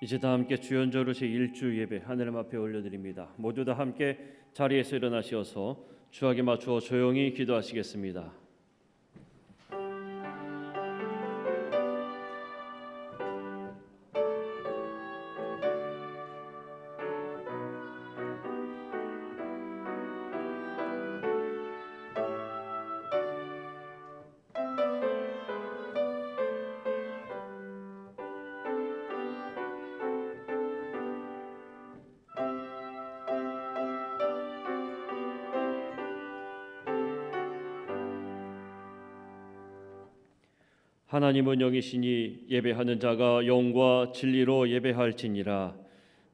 이제 다 함께 주연절로 제1주 예배 하늘님 앞에 올려드립니다. 모두 다 함께 자리에서 일어나셔서 주하게 맞추어 조용히 기도하시겠습니다. 하나님은 영이시니 예배하는 자가 영과 진리로 예배할지니라.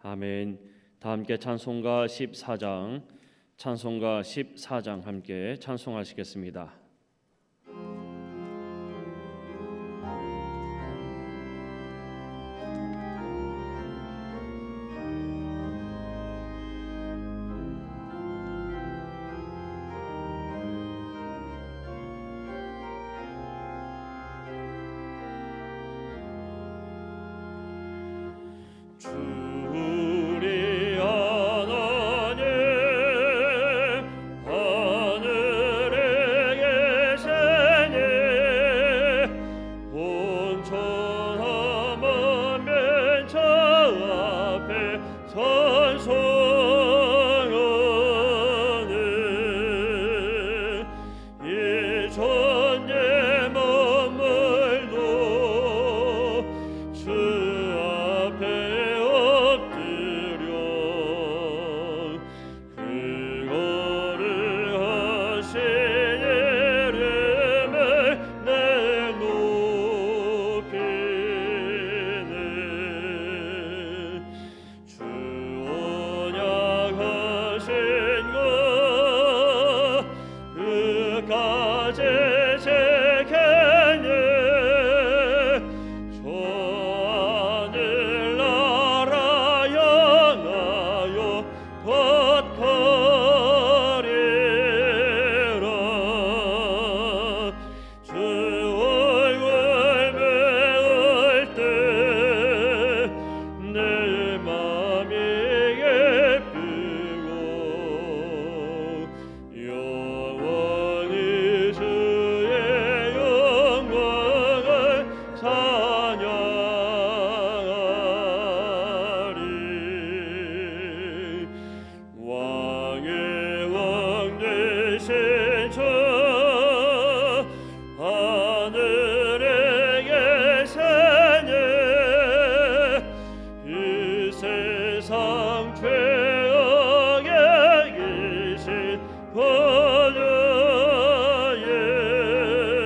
아멘. 다 함께 찬송가 14장 함께 찬송하시겠습니다. 우리 하나님 하늘에 계시니 온천하 만민 저 앞에 찬송하는 이 천재 만물도 주 앞에 그거를 하신 이름을 내높이네. 주 언약하신 것 끝까지 지키니 저 하늘나라 향하여 걷거리라. 주 얼굴 배울 때 내 맘이 기쁘고 영원히 주의 영광을 찬양하리. 왕의 왕 되신 주 하늘에 계시니 이 세상 최악의 귀신 거저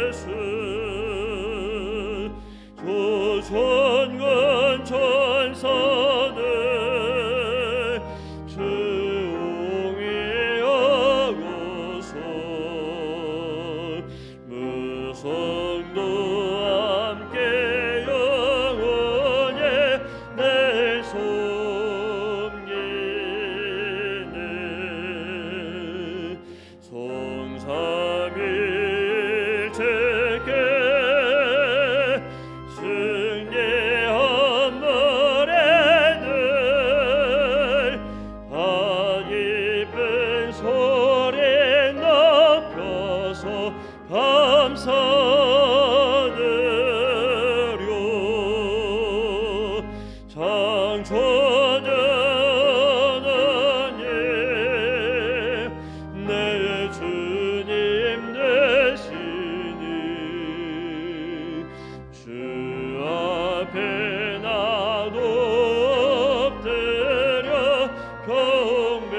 예수 조선권 천사들 주옹이하고서 무성도 함께 영원히 내 섬기네. 성삼일체께 승리한 노래들 기쁜 소리 높여서 감사드려. 창조주님 내 주님 되시니 주 앞에 나도 엎드려 아멘.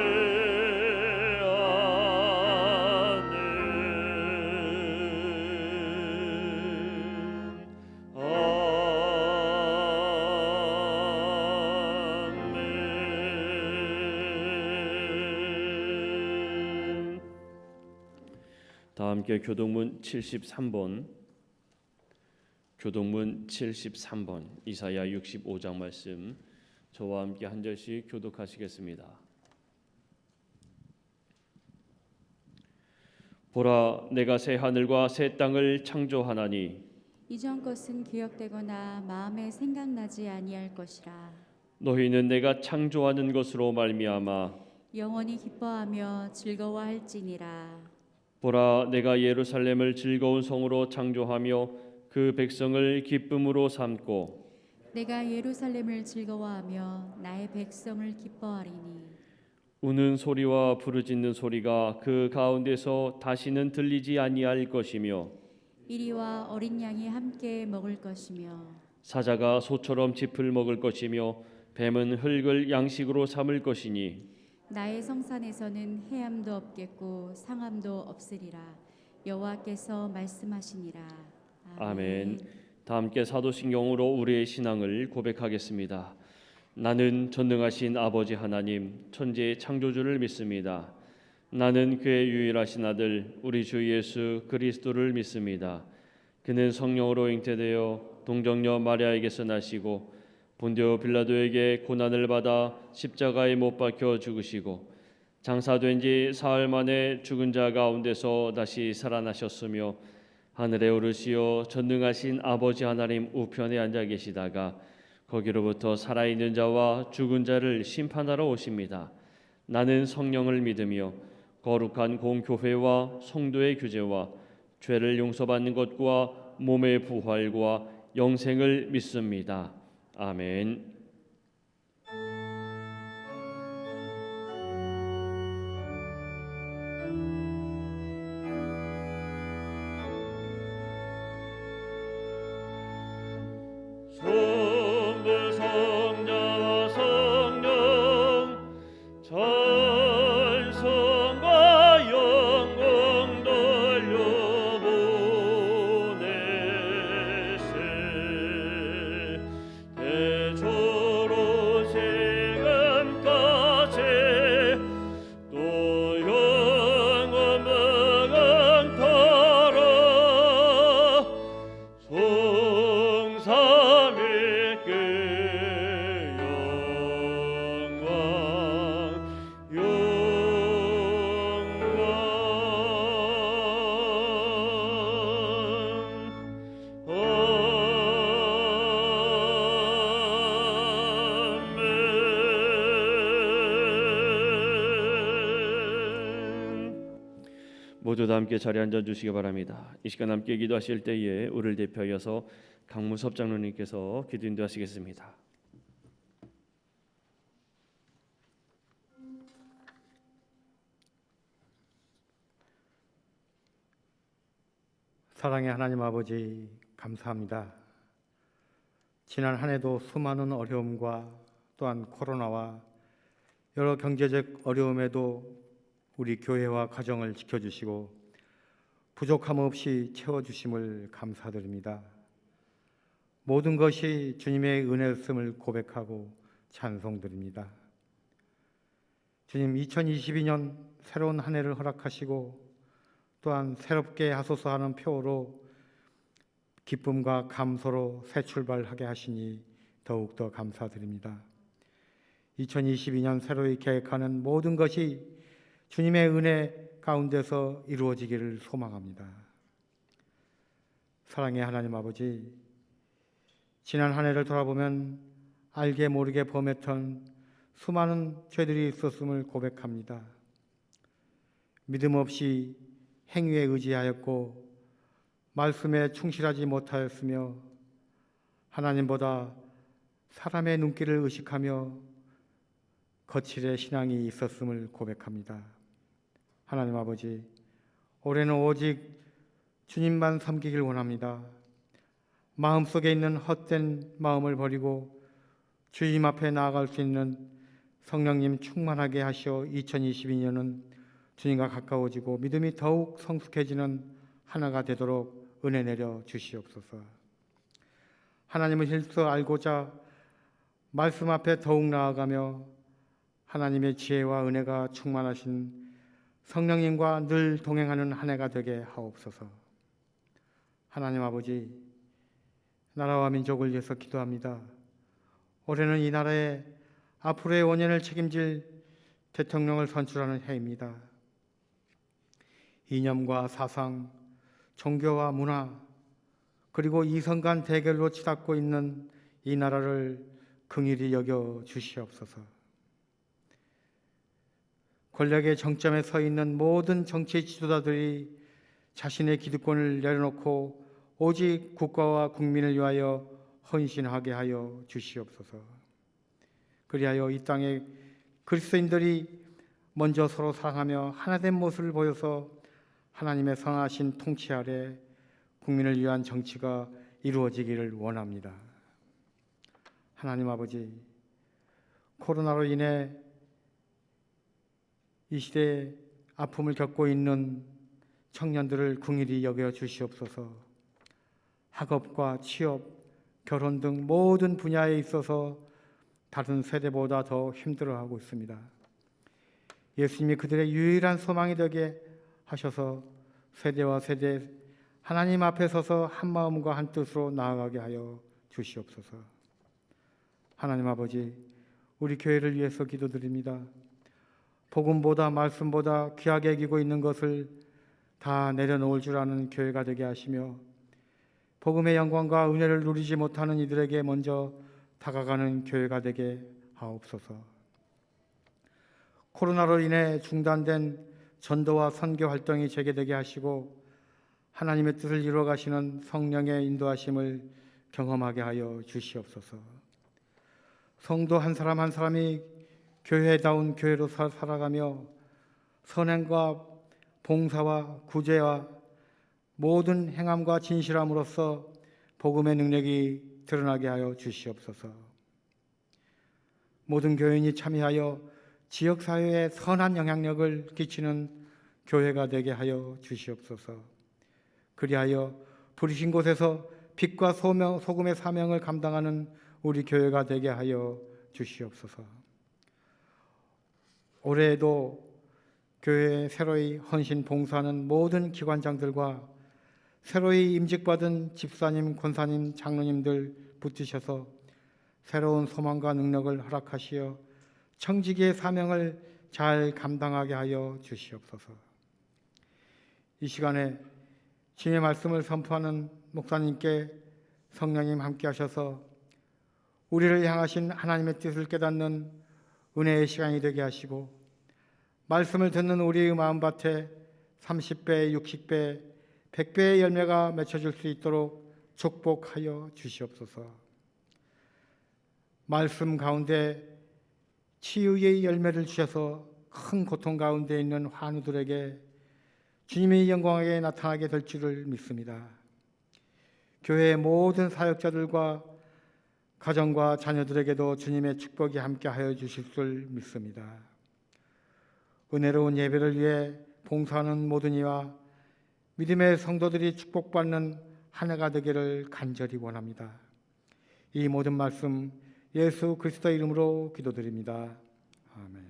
다 함께 교동문 73번 이사야 65장 말씀 저와 함께 한 절씩 교독하시겠습니다. 보라, 내가 새 하늘과 새 땅을 창조하나니 이전 것은 기억되거나 마음에 생각나지 아니할 것이라. 너희는 내가 창조하는 것으로 말미암아 영원히 기뻐하며 즐거워할지니라. 보라, 내가 예루살렘을 즐거운 성으로 창조하며 그 백성을 기쁨으로 삼고 내가 예루살렘을 즐거워하며 나의 백성을 기뻐하리니 우는 소리와 부르짖는 소리가 그 가운데서 다시는 들리지 아니할 것이며 이리와 어린 양이 함께 먹을 것이며 사자가 소처럼 짚을 먹을 것이며 뱀은 흙을 양식으로 삼을 것이니 나의 성산에서는 해함도 없겠고 상함도 없으리라. 여호와께서 말씀하시니라. 아멘. 다 함께 사도신경으로 우리의 신앙을 고백하겠습니다. 나는 전능하신 아버지 하나님 천지의 창조주를 믿습니다. 나는 그의 유일하신 아들 우리 주 예수 그리스도를 믿습니다. 그는 성령으로 잉태되어 동정녀 마리아에게서 나시고 본디오 빌라도에게 고난을 받아 십자가에 못 박혀 죽으시고 장사된 지 사흘 만에 죽은 자 가운데서 다시 살아나셨으며 하늘에 오르시어 전능하신 아버지 하나님 우편에 앉아 계시다가 거기로부터 살아있는 자와 죽은 자를 심판하러 오십니다. 나는 성령을 믿으며 거룩한 공교회와 성도의 규제와 죄를 용서받는 것과 몸의 부활과 영생을 믿습니다. 아멘. 성부 성자와 성령 찬송과 영광 돌려보내세 대초로 지금까지 또 영원토록 성삼위께 모두 다 함께 자리에 앉아 주시기 바랍니다. 이 시간 함께 기도하실 때에 우리를 대표하여서 강무섭 장로님께서 기도 인도하시겠습니다. 사랑의 하나님 아버지 감사합니다. 지난 한 해도 수많은 어려움과 또한 코로나와 여러 경제적 어려움에도 우리 교회와 가정을 지켜주시고 부족함 없이 채워주심을 감사드립니다. 모든 것이 주님의 은혜였음을 고백하고 찬송드립니다. 주님, 2022년 새로운 한 해를 허락하시고 또한 새롭게 하소서 하는 표어로 기쁨과 감소로 새 출발하게 하시니 더욱더 감사드립니다. 2022년 새로이 계획하는 모든 것이 주님의 은혜 가운데서 이루어지기를 소망합니다. 사랑의 하나님 아버지, 지난 한 해를 돌아보면 알게 모르게 범했던 수많은 죄들이 있었음을 고백합니다. 믿음 없이 행위에 의지하였고 말씀에 충실하지 못하였으며 하나님보다 사람의 눈길을 의식하며 거칠의 신앙이 있었음을 고백합니다. 하나님 아버지, 올해는 오직 주님만 섬기길 원합니다. 마음속에 있는 헛된 마음을 버리고 주님 앞에 나아갈 수 있는 성령님 충만하게 하시어 2022년은 주님과 가까워지고 믿음이 더욱 성숙해지는 하나가 되도록 은혜 내려 주시옵소서. 하나님을 실수 알고자 말씀 앞에 더욱 나아가며 하나님의 지혜와 은혜가 충만하신 성령님과 늘 동행하는 한 해가 되게 하옵소서. 하나님 아버지, 나라와 민족을 위해서 기도합니다. 올해는 이 나라의 앞으로의 원년을 책임질 대통령을 선출하는 해입니다. 이념과 사상, 종교와 문화, 그리고 이성 간 대결로 치닫고 있는 이 나라를 긍휼히 여겨 주시옵소서. 권력의 정점에 서 있는 모든 정치 지도자들이 자신의 기득권을 내려놓고 오직 국가와 국민을 위하여 헌신하게 하여 주시옵소서. 그리하여 이 땅에 그리스도인들이 먼저 서로 사랑하며 하나된 모습을 보여서 하나님의 선하신 통치 아래 국민을 위한 정치가 이루어지기를 원합니다. 하나님 아버지, 코로나로 인해 이 시대에 아픔을 겪고 있는 청년들을 긍휼히 여겨 주시옵소서. 학업과 취업, 결혼 등 모든 분야에 있어서 다른 세대보다 더 힘들어하고 있습니다. 예수님이 그들의 유일한 소망이 되게 하셔서 세대와 세대 하나님 앞에 서서 한 마음과 한 뜻으로 나아가게 하여 주시옵소서. 하나님 아버지, 우리 교회를 위해서 기도드립니다. 복음보다 말씀보다 귀하게 여기고 있는 것을 다 내려놓을 줄 아는 교회가 되게 하시며 복음의 영광과 은혜를 누리지 못하는 이들에게 먼저 다가가는 교회가 되게 하옵소서. 코로나로 인해 중단된 전도와 선교 활동이 재개되게 하시고 하나님의 뜻을 이루어 가시는 성령의 인도하심을 경험하게 하여 주시옵소서. 성도 한 사람 한 사람이 교회다운 교회로 살아가며 선행과 봉사와 구제와 모든 행함과 진실함으로써 복음의 능력이 드러나게 하여 주시옵소서. 모든 교인이 참여하여 지역사회에 선한 영향력을 끼치는 교회가 되게 하여 주시옵소서. 그리하여 부르신 곳에서 빛과 소금의 사명을 감당하는 우리 교회가 되게 하여 주시옵소서. 올해에도 교회에 새로이 헌신 봉사하는 모든 기관장들과 새로이 임직받은 집사님, 권사님, 장로님들 붙드셔서 새로운 소망과 능력을 허락하시어 청지기의 사명을 잘 감당하게 하여 주시옵소서. 이 시간에 주님의 말씀을 선포하는 목사님께 성령님 함께 하셔서 우리를 향하신 하나님의 뜻을 깨닫는 은혜의 시간이 되게 하시고 말씀을 듣는 우리의 마음밭에 30배, 60배, 100배의 열매가 맺혀질 수 있도록 축복하여 주시옵소서. 말씀 가운데 치유의 열매를 주셔서 큰 고통 가운데 있는 환우들에게 주님의 영광에 나타나게 될 줄을 믿습니다. 교회의 모든 사역자들과 가정과 자녀들에게도 주님의 축복이 함께하여 주실 줄 믿습니다. 은혜로운 예배를 위해 봉사하는 모든 이와 믿음의 성도들이 축복받는 한 해가 되기를 간절히 원합니다. 이 모든 말씀 예수 그리스도의 이름으로 기도드립니다. 아멘.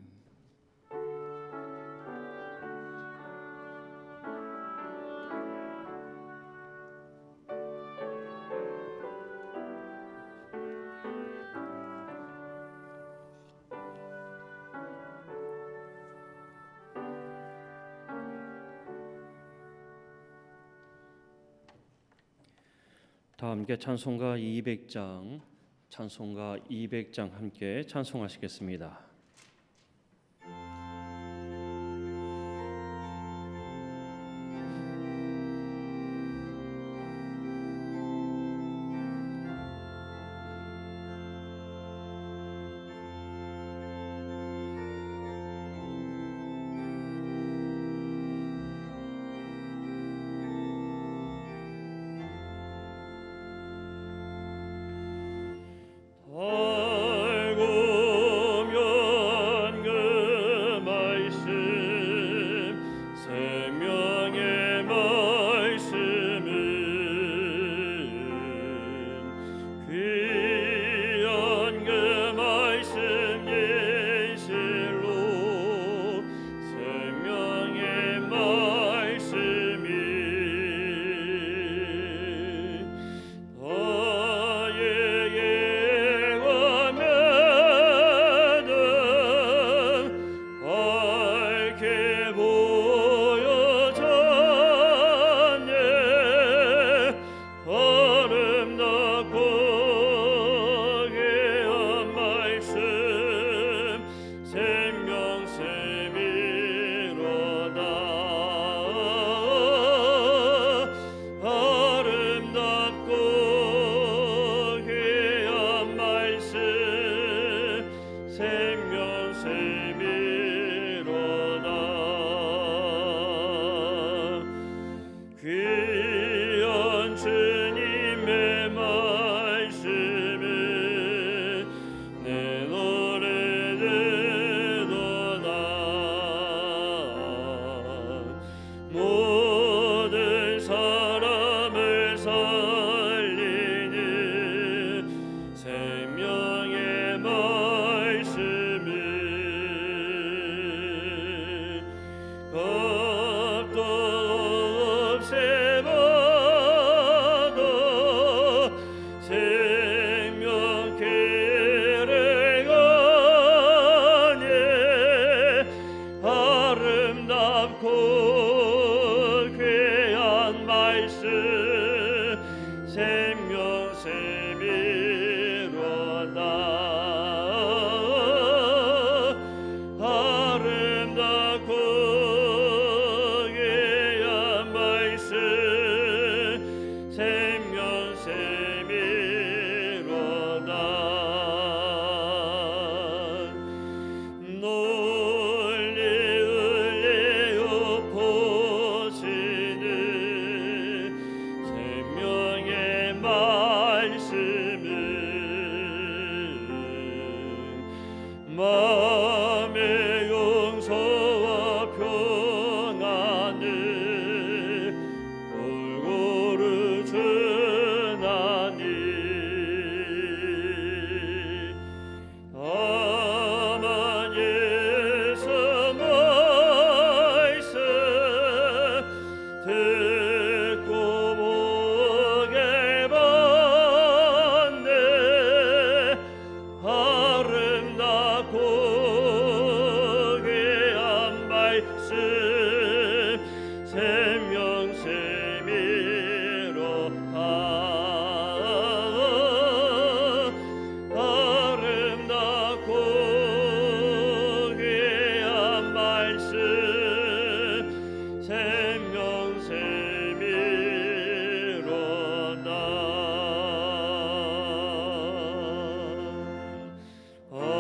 다 함께 찬송가 200장 함께 찬송하시겠습니다. 달구며 마음의 용서와 평안을 골고루 주나니 다만 예수 말씀 듣고 보게 받네 아름답고 귀한 말씀 생명샘이로다 아름답고 귀한 말씀 생명샘이로다 아멘.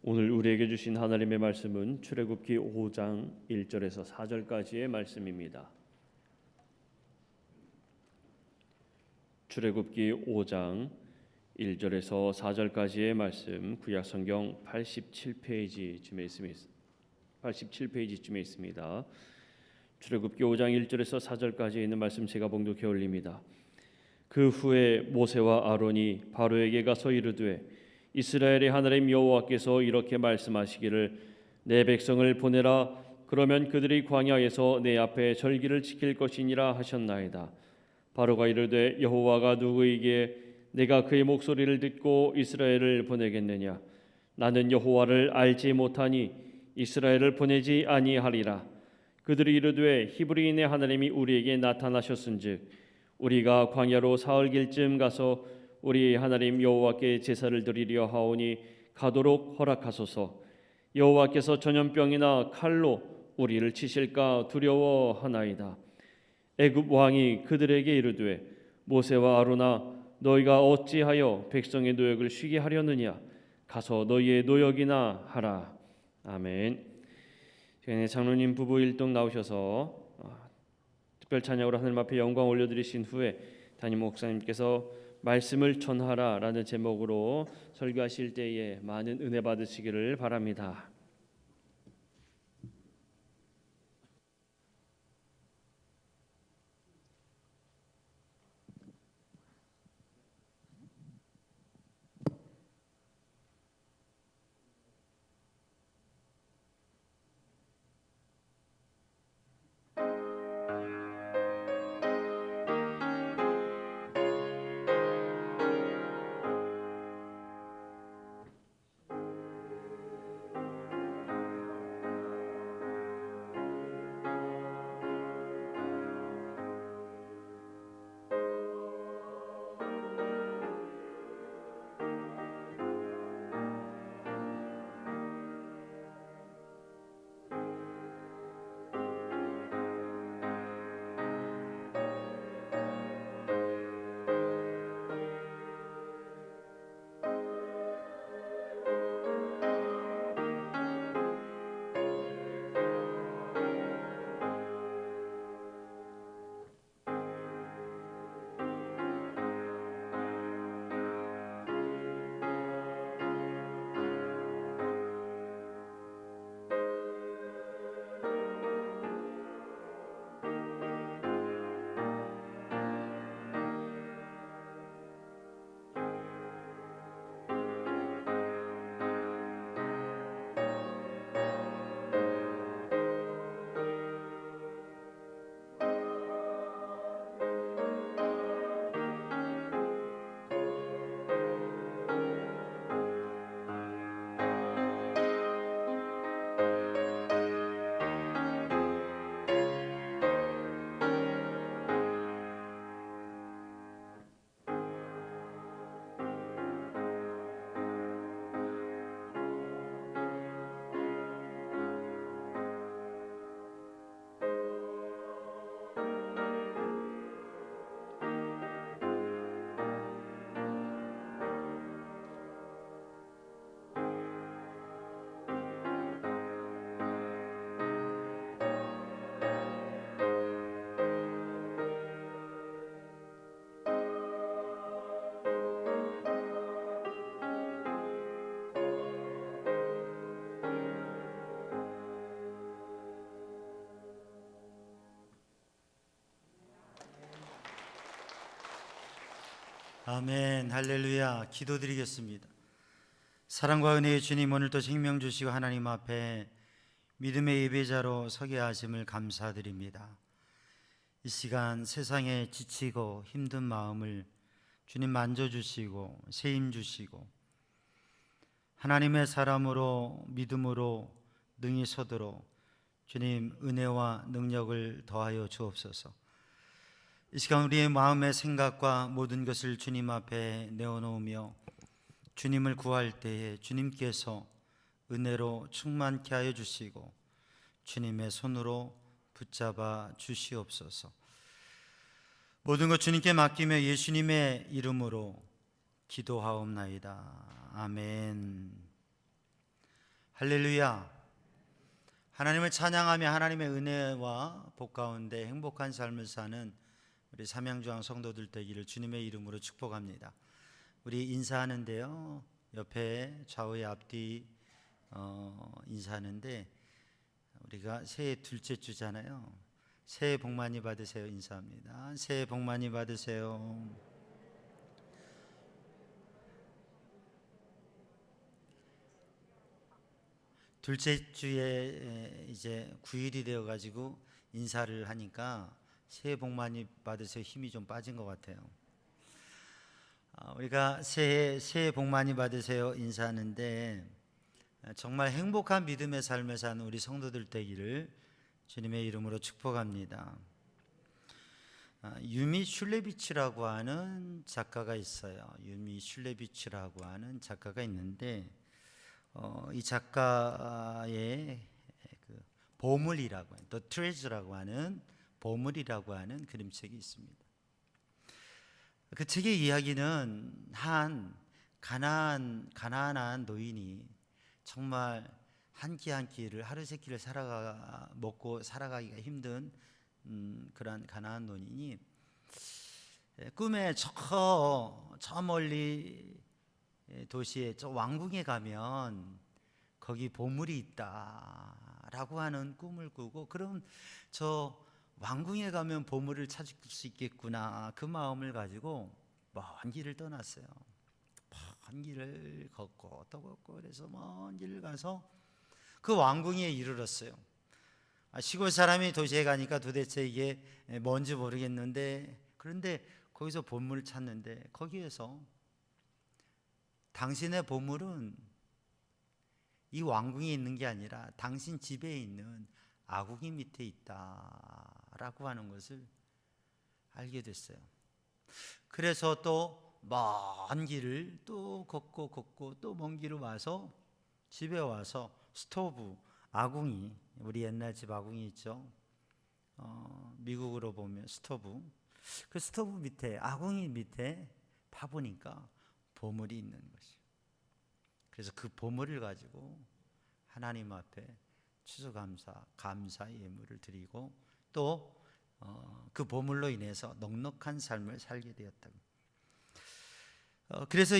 오늘 우리에게 주신 하나님의 말씀은 출애굽기 5장 1절에서 4절까지의 말씀입니다. 출애굽기 5장 1절에서 4절까지의 말씀 구약성경 87페이지쯤에 있습니다. 출애굽기 5장 1절에서 4절까지 있는 말씀 제가 봉독해 올립니다. 그 후에 모세와 아론이 바로에게 가서 이르되 이스라엘의 하나님 여호와께서 이렇게 말씀하시기를 내 백성을 보내라 그러면 그들이 광야에서 내 앞에 절기를 지킬 것이니라 하셨나이다. 바로가 이르되 여호와가 누구에게 내가 그의 목소리를 듣고 이스라엘을 보내겠느냐 나는 여호와를 알지 못하니 이스라엘을 보내지 아니하리라. 그들이 이르되 히브리인의 하나님이 우리에게 나타나셨은즉 우리가 광야로 사흘길쯤 가서 우리 하나님 여호와께 제사를 드리려 하오니 가도록 허락하소서. 여호와께서 전염병이나 칼로 우리를 치실까 두려워하나이다. 애굽 왕이 그들에게 이르되 모세와 아론아 너희가 어찌하여 백성의 노역을 쉬게 하려느냐 가서 너희의 노역이나 하라. 아멘. 장로님 부부 일동 나오셔서 특별 찬양으로 하나님 앞에 영광 올려드리신 후에 담임 목사님께서 말씀을 전하라라는 제목으로 설교하실 때에 많은 은혜 받으시기를 바랍니다. 아멘. 할렐루야. 기도드리겠습니다. 사랑과 은혜의 주님, 오늘도 생명 주시고 하나님 앞에 믿음의 예배자로 서게 하심을 감사드립니다. 이 시간 세상에 지치고 힘든 마음을 주님 만져주시고 세임 주시고 하나님의 사람으로 믿음으로 능히 서도록 주님 은혜와 능력을 더하여 주옵소서. 이 시간 우리의 마음의 생각과 모든 것을 주님 앞에 내어놓으며 주님을 구할 때에 주님께서 은혜로 충만케 하여 주시고 주님의 손으로 붙잡아 주시옵소서. 모든 것 주님께 맡기며 예수님의 이름으로 기도하옵나이다. 아멘. 할렐루야. 하나님을 찬양하며 하나님의 은혜와 복 가운데 행복한 삶을 사는 우리 삼양주항 성도들 되기를 주님의 이름으로 축복합니다. 우리 인사하는데요, 옆에 좌우에 앞뒤 인사하는데 우리가 새해 둘째 주잖아요. 새해 복 많이 받으세요 인사합니다. 새해 복 많이 받으세요. 둘째 주에 이제 9일이 되어 가지고 인사를 하니까 새해 복 많이 받으세요 힘이 좀 빠진 것 같아요. 우리가 새해 복 많이 받으세요 인사하는데 정말 행복한 믿음의 삶을 사는 우리 성도들 되기를 주님의 이름으로 축복합니다. 유미 슐레비치라고 하는 작가가 있어요. 유미 슐레비치라고 하는 작가가 있는데 이 작가의 그 보물이라고 하는 The Treasure라고 하는 보물이라고 하는 그림책이 있습니다. 그 책의 이야기는 한 가난한 노인이 정말 한 끼 한 끼를 하루 세 끼를 먹고 살아가기가 힘든 그러한 가난한 노인이 꿈에 저 멀리 도시에 저 왕궁에 가면 거기 보물이 있다라고 하는 꿈을 꾸고 그럼 저 왕궁에 가면 보물을 찾을 수 있겠구나 그 마음을 가지고 먼 길을 떠났어요. 먼 길을 걷고 또 걷고 그래서 먼 길을 가서 그 왕궁에 이르렀어요. 시골 사람이 도시에 가니까 도대체 이게 뭔지 모르겠는데 그런데 거기서 보물을 찾는데 거기에서 당신의 보물은 이 왕궁에 있는 게 아니라 당신 집에 있는 아궁이 밑에 있다라고 하는 것을 알게 됐어요. 그래서 또 먼 길을 또 걷고 또 먼 길을 와서 집에 와서 스토브 아궁이 우리 옛날 집 아궁이 있죠. 미국으로 보면 스토브 그 스토브 밑에 아궁이 밑에 파보니까 보물이 있는 것이에요. 그래서 그 보물을 가지고 하나님 앞에 추수감사 감사의 예물을 드리고 또 그 보물로 인해서 넉넉한 삶을 살게 되었다. 그래서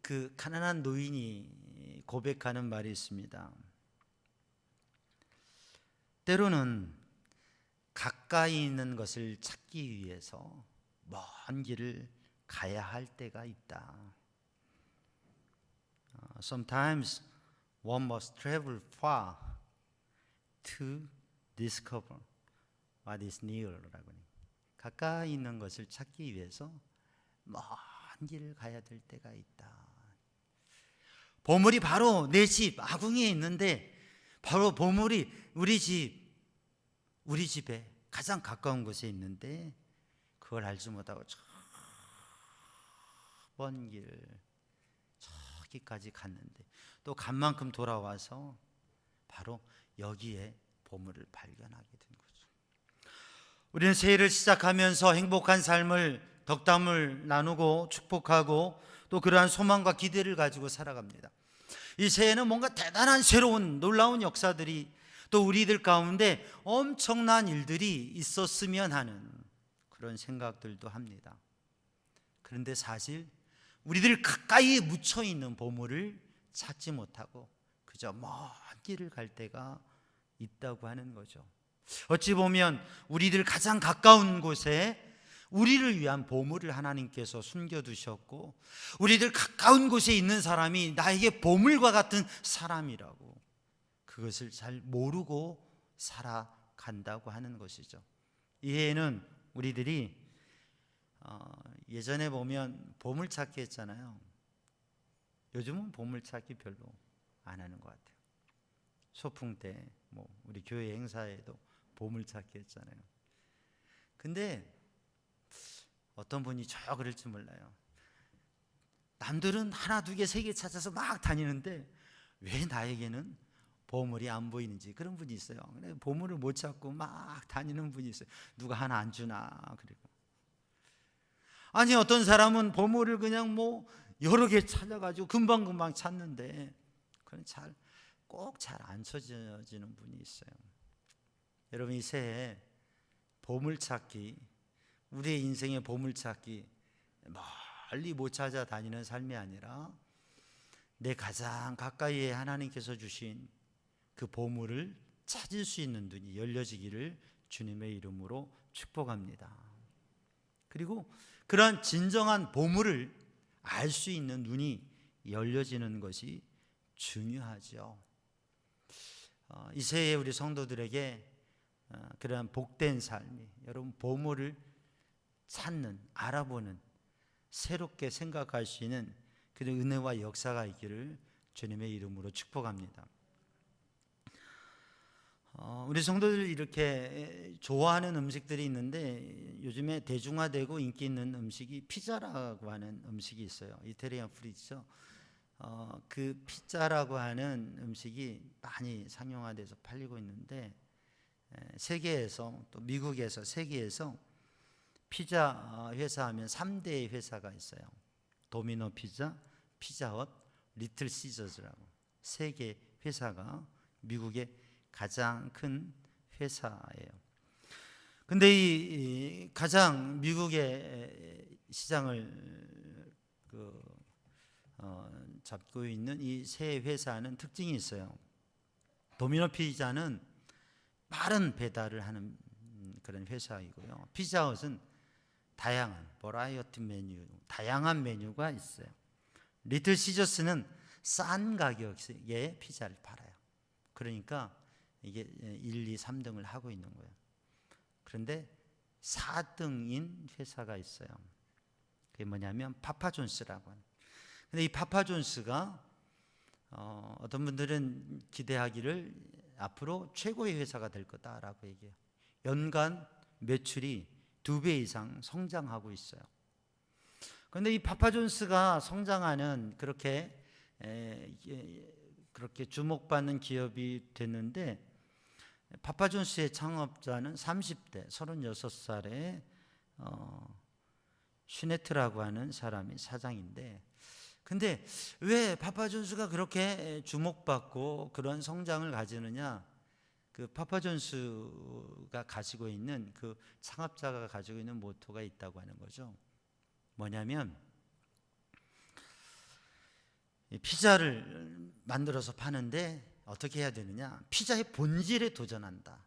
그 가난한 노인이 고백하는 말이 있습니다. 때로는 가까이 있는 것을 찾기 위해서 먼 길을 가야 할 때가 있다. Sometimes one must travel far to discover what is near라고. 가까이 있는 것을 찾기 위해서 먼 길을 가야 될 때가 있다. 보물이 바로 내 집 아궁이에 있는데 바로 보물이 우리 집에 가장 가까운 곳에 있는데 그걸 알지 못하고 먼 길 저기까지 갔는데 또 간 만큼 돌아와서 바로 여기에 보물을 발견하게 된 거죠. 우리는 새해를 시작하면서 행복한 삶을 덕담을 나누고 축복하고 또 그러한 소망과 기대를 가지고 살아갑니다. 이 새해는 뭔가 대단한 새로운 놀라운 역사들이 또 우리들 가운데 엄청난 일들이 있었으면 하는 그런 생각들도 합니다. 그런데 사실 우리들 가까이 묻혀 있는 보물을 찾지 못하고 그저 먼 길을 갈 때가 있다고 하는 거죠. 어찌 보면 우리들 가장 가까운 곳에 우리를 위한 보물을 하나님께서 숨겨두셨고 우리들 가까운 곳에 있는 사람이 나에게 보물과 같은 사람이라고 그것을 잘 모르고 살아간다고 하는 것이죠. 이해는 우리들이 예전에 보면 보물찾기 했잖아요. 요즘은 보물찾기 별로 안 하는 것 같아요. 소풍 때 뭐 우리 교회 행사에도 보물찾기 했잖아요. 근데 어떤 분이 저야 그럴지 몰라요. 남들은 하나, 두 개, 세 개 찾아서 막 다니는데 왜 나에게는 보물이 안 보이는지 그런 분이 있어요. 보물을 못 찾고 막 다니는 분이 있어요. 누가 하나 안 주나 그리고 아니 어떤 사람은 보물을 그냥 뭐 여러 개 찾아가지고 금방금방 찾는데 그건 꼭 잘 안 찾아지는 분이 있어요. 여러분 이 새해 보물찾기 우리의 인생의 보물찾기 멀리 못 찾아다니는 삶이 아니라 내 가장 가까이에 하나님께서 주신 그 보물을 찾을 수 있는 눈이 열려지기를 주님의 이름으로 축복합니다. 그리고 그러한 진정한 보물을 알 수 있는 눈이 열려지는 것이 중요하죠. 이 새해 우리 성도들에게 그러한 복된 삶이 여러분 보물을 찾는 알아보는 새롭게 생각할 수 있는 그런 은혜와 역사가 있기를 주님의 이름으로 축복합니다. 우리 성도들 이렇게 좋아하는 음식들이 있는데 요즘에 대중화되고 인기 있는 음식이 피자라고 하는 음식이 있어요. 이태리안 푸리죠. 그 피자라고 하는 음식이 많이 상용화돼서 팔리고 있는데 세계에서 또 미국에서 세계에서 피자 회사 하면 3대 회사가 있어요. 도미노 피자, 피자헛, 리틀 시저즈라고 3개 회사가 미국의 가장 큰 회사예요. 근데 이 가장 미국의 시장을 잡고 있는 이 세 회사는 특징이 있어요. 도미노 피자는 빠른 배달을 하는 그런 회사이고요. 피자헛은 다양한 버라이어티 메뉴, 다양한 메뉴가 있어요. 리틀 시저스는 싼 가격에 피자를 팔아요. 그러니까 이게 1, 2, 3등을 하고 있는 거예요. 그런데 4등인 회사가 있어요. 그게 뭐냐면 파파존스라고 하는. 근데 이 파파존스가 어떤 분들은 기대하기를 앞으로 최고의 회사가 될 거다라고 얘기해요. 연간 매출이 2배 이상 성장하고 있어요. 그런데 이 파파존스가 성장하는 그렇게 주목받는 기업이 됐는데 파파존스의 창업자는 30대 36살의 슈네트라고 하는 사람이 사장인데 근데 왜 파파존스가 그렇게 주목받고 그런 성장을 가지느냐? 그 파파존스가 가지고 있는 그 창업자가 가지고 있는 모토가 있다고 하는 거죠. 뭐냐면 피자를 만들어서 파는데 어떻게 해야 되느냐? 피자의 본질에 도전한다.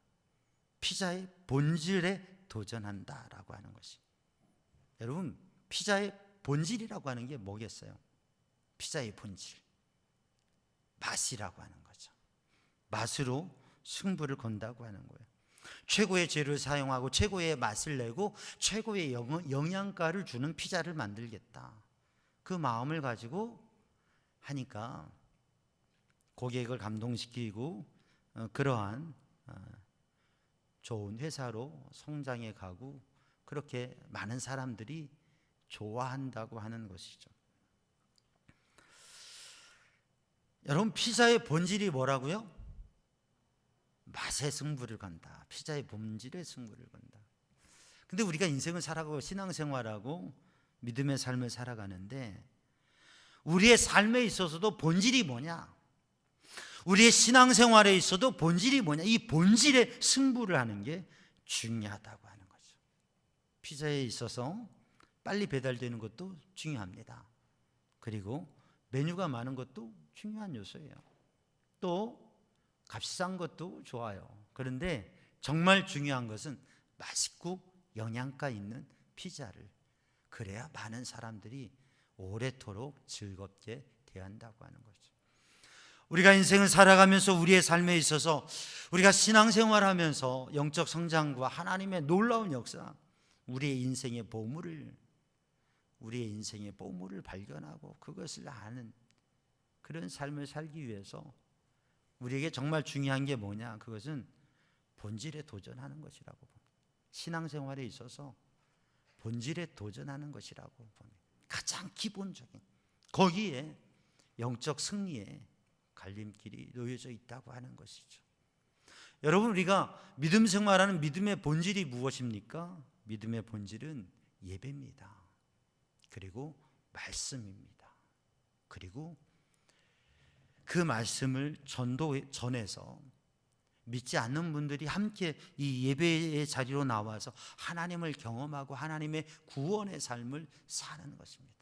피자의 본질에 도전한다라고 하는 것이. 여러분, 피자의 본질이라고 하는 게 뭐겠어요? 피자의 본질. 맛이라고 하는 거죠. 맛으로 승부를 건다고 하는 거예요. 최고의 재료를 사용하고 최고의 맛을 내고 최고의 영양가를 주는 피자를 만들겠다. 그 마음을 가지고 하니까 고객을 감동시키고 그러한 좋은 회사로 성장해 가고 그렇게 많은 사람들이 좋아한다고 하는 것이죠. 여러분 피자의 본질이 뭐라고요? 맛의 승부를 건다. 피자의 본질의 승부를 건다. 근데 우리가 인생을 살아가고 신앙생활하고 믿음의 삶을 살아가는데 우리의 삶에 있어서도 본질이 뭐냐? 우리의 신앙생활에 있어도 본질이 뭐냐? 이 본질의 승부를 하는 게 중요하다고 하는 거죠. 피자에 있어서 빨리 배달되는 것도 중요합니다. 그리고 메뉴가 많은 것도 중요한 요소예요. 또 값이 싼 것도 좋아요. 그런데 정말 중요한 것은 맛있고 영양가 있는 피자를. 그래야 많은 사람들이 오래도록 즐겁게 대한다고 하는 거죠. 우리가 인생을 살아가면서 우리의 삶에 있어서 우리가 신앙생활하면서 영적 성장과 하나님의 놀라운 역사, 우리의 인생의 보물을 발견하고 그것을 아는 그런 삶을 살기 위해서 우리에게 정말 중요한 게 뭐냐? 그것은 본질에 도전하는 것이라고 봅니다. 신앙생활에 있어서 본질에 도전하는 것이라고 봅니다. 가장 기본적인, 거기에 영적 승리의 갈림길이 놓여져 있다고 하는 것이죠. 여러분, 우리가 믿음 생활하는 믿음의 본질이 무엇입니까? 믿음의 본질은 예배입니다. 그리고 말씀입니다. 그리고 그 말씀을 전해서 믿지 않는 분들이 함께 이 예배의 자리로 나와서 하나님을 경험하고 하나님의 구원의 삶을 사는 것입니다.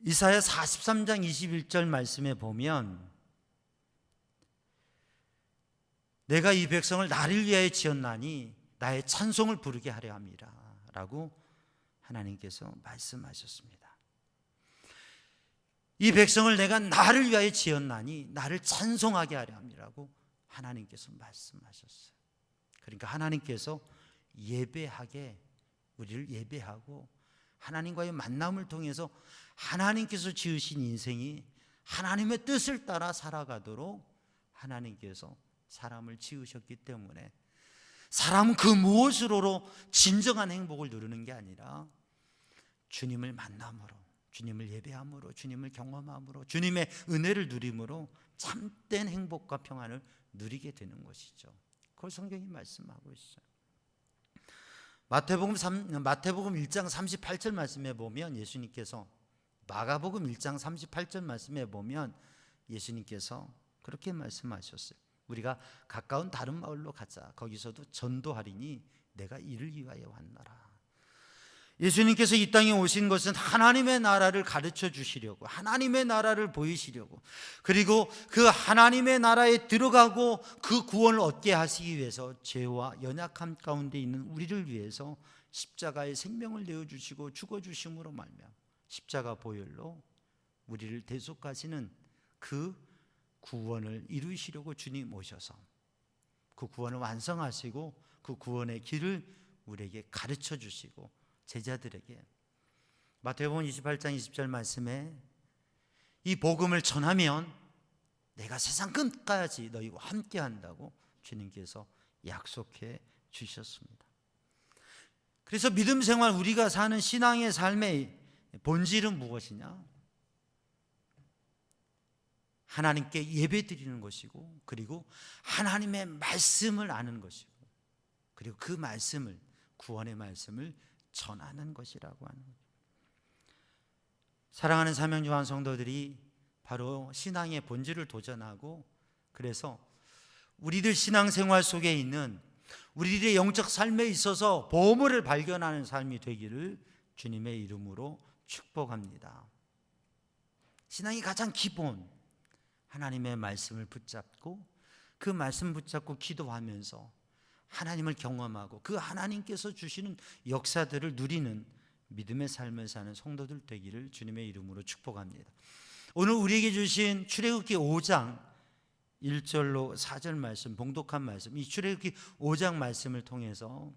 이사야 43장 21절 말씀에 보면 내가 이 백성을 나를 위하여 지었나니 나의 찬송을 부르게 하려 함이라 라고 하나님께서 말씀하셨습니다. 이 백성을 내가 나를 위하여 지었나니 나를 찬송하게 하려 함이라고 하나님께서 말씀하셨어요. 그러니까 하나님께서 우리를 예배하고 하나님과의 만남을 통해서 하나님께서 지으신 인생이 하나님의 뜻을 따라 살아가도록 하나님께서 사람을 지으셨기 때문에 사람은 그 무엇으로도 진정한 행복을 누리는 게 아니라 주님을 만남으로, 주님을 예배함으로, 주님을 경험함으로, 주님의 은혜를 누림으로 참된 행복과 평안을 누리게 되는 것이죠. 그걸 성경이 말씀하고 있어요. 마태복음 1장 38절 말씀에 보면 예수님께서, 마가복음 1장 38절 말씀에 보면 예수님께서 그렇게 말씀하셨어요. 우리가 가까운 다른 마을로 가자. 거기서도 전도하리니 내가 이를 위하여 왔노라. 예수님께서 이 땅에 오신 것은 하나님의 나라를 가르쳐 주시려고, 하나님의 나라를 보이시려고, 그리고 그 하나님의 나라에 들어가고 그 구원을 얻게 하시기 위해서 죄와 연약함 가운데 있는 우리를 위해서 십자가의 생명을 내어주시고 죽어주심으로 말미암아 십자가 보혈로 우리를 대속하시는 그 구원을 이루시려고 주님 오셔서 그 구원을 완성하시고 그 구원의 길을 우리에게 가르쳐 주시고 제자들에게 마태복음 28장 20절 말씀에 이 복음을 전하면 내가 세상 끝까지 너희와 함께 한다고 주님께서 약속해 주셨습니다. 그래서 믿음 생활, 우리가 사는 신앙의 삶의 본질은 무엇이냐? 하나님께 예배 드리는 것이고, 그리고 하나님의 말씀을 아는 것이고, 그리고 그 말씀을, 구원의 말씀을 전하는 것이라고 하는 거죠. 사랑하는 사명조한 성도들이 바로 신앙의 본질을 도전하고, 그래서 우리들 신앙생활 속에 있는 우리들의 영적 삶에 있어서 보물을 발견하는 삶이 되기를 주님의 이름으로 축복합니다. 신앙이 가장 기본, 하나님의 말씀을 붙잡고 그 말씀 붙잡고 기도하면서 하나님을 경험하고 그 하나님께서 주시는 역사들을 누리는 믿음의 삶을 사는 성도들 되기를 주님의 이름으로 축복합니다. 오늘 우리에게 주신 출애굽기 5장 1절로 4절 말씀, 봉독한 말씀, 이 출애굽기 5장 말씀을 통해서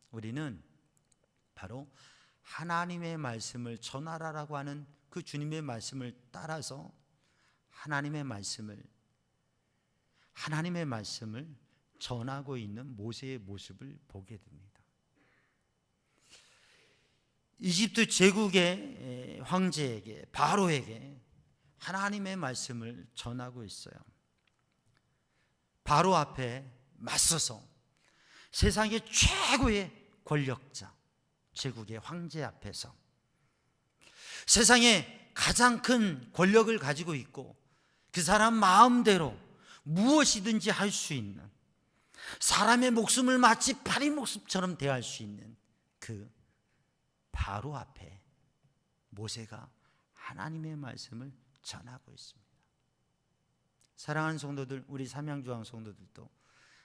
우리는 바로 하나님의 말씀을 전하라라고 하는 그 주님의 말씀을 따라서 하나님의 말씀을 전하고 있는 모세의 모습을 보게 됩니다. 이집트 제국의 황제에게, 바로에게 하나님의 말씀을 전하고 있어요. 바로 앞에 맞서서 세상의 최고의 권력자, 제국의 황제 앞에서 세상에 가장 큰 권력을 가지고 있고 그 사람 마음대로 무엇이든지 할 수 있는, 사람의 목숨을 마치 파리 목숨처럼 대할 수 있는 그 바로 앞에 모세가 하나님의 말씀을 전하고 있습니다. 사랑하는 성도들, 우리 삼양조항 성도들도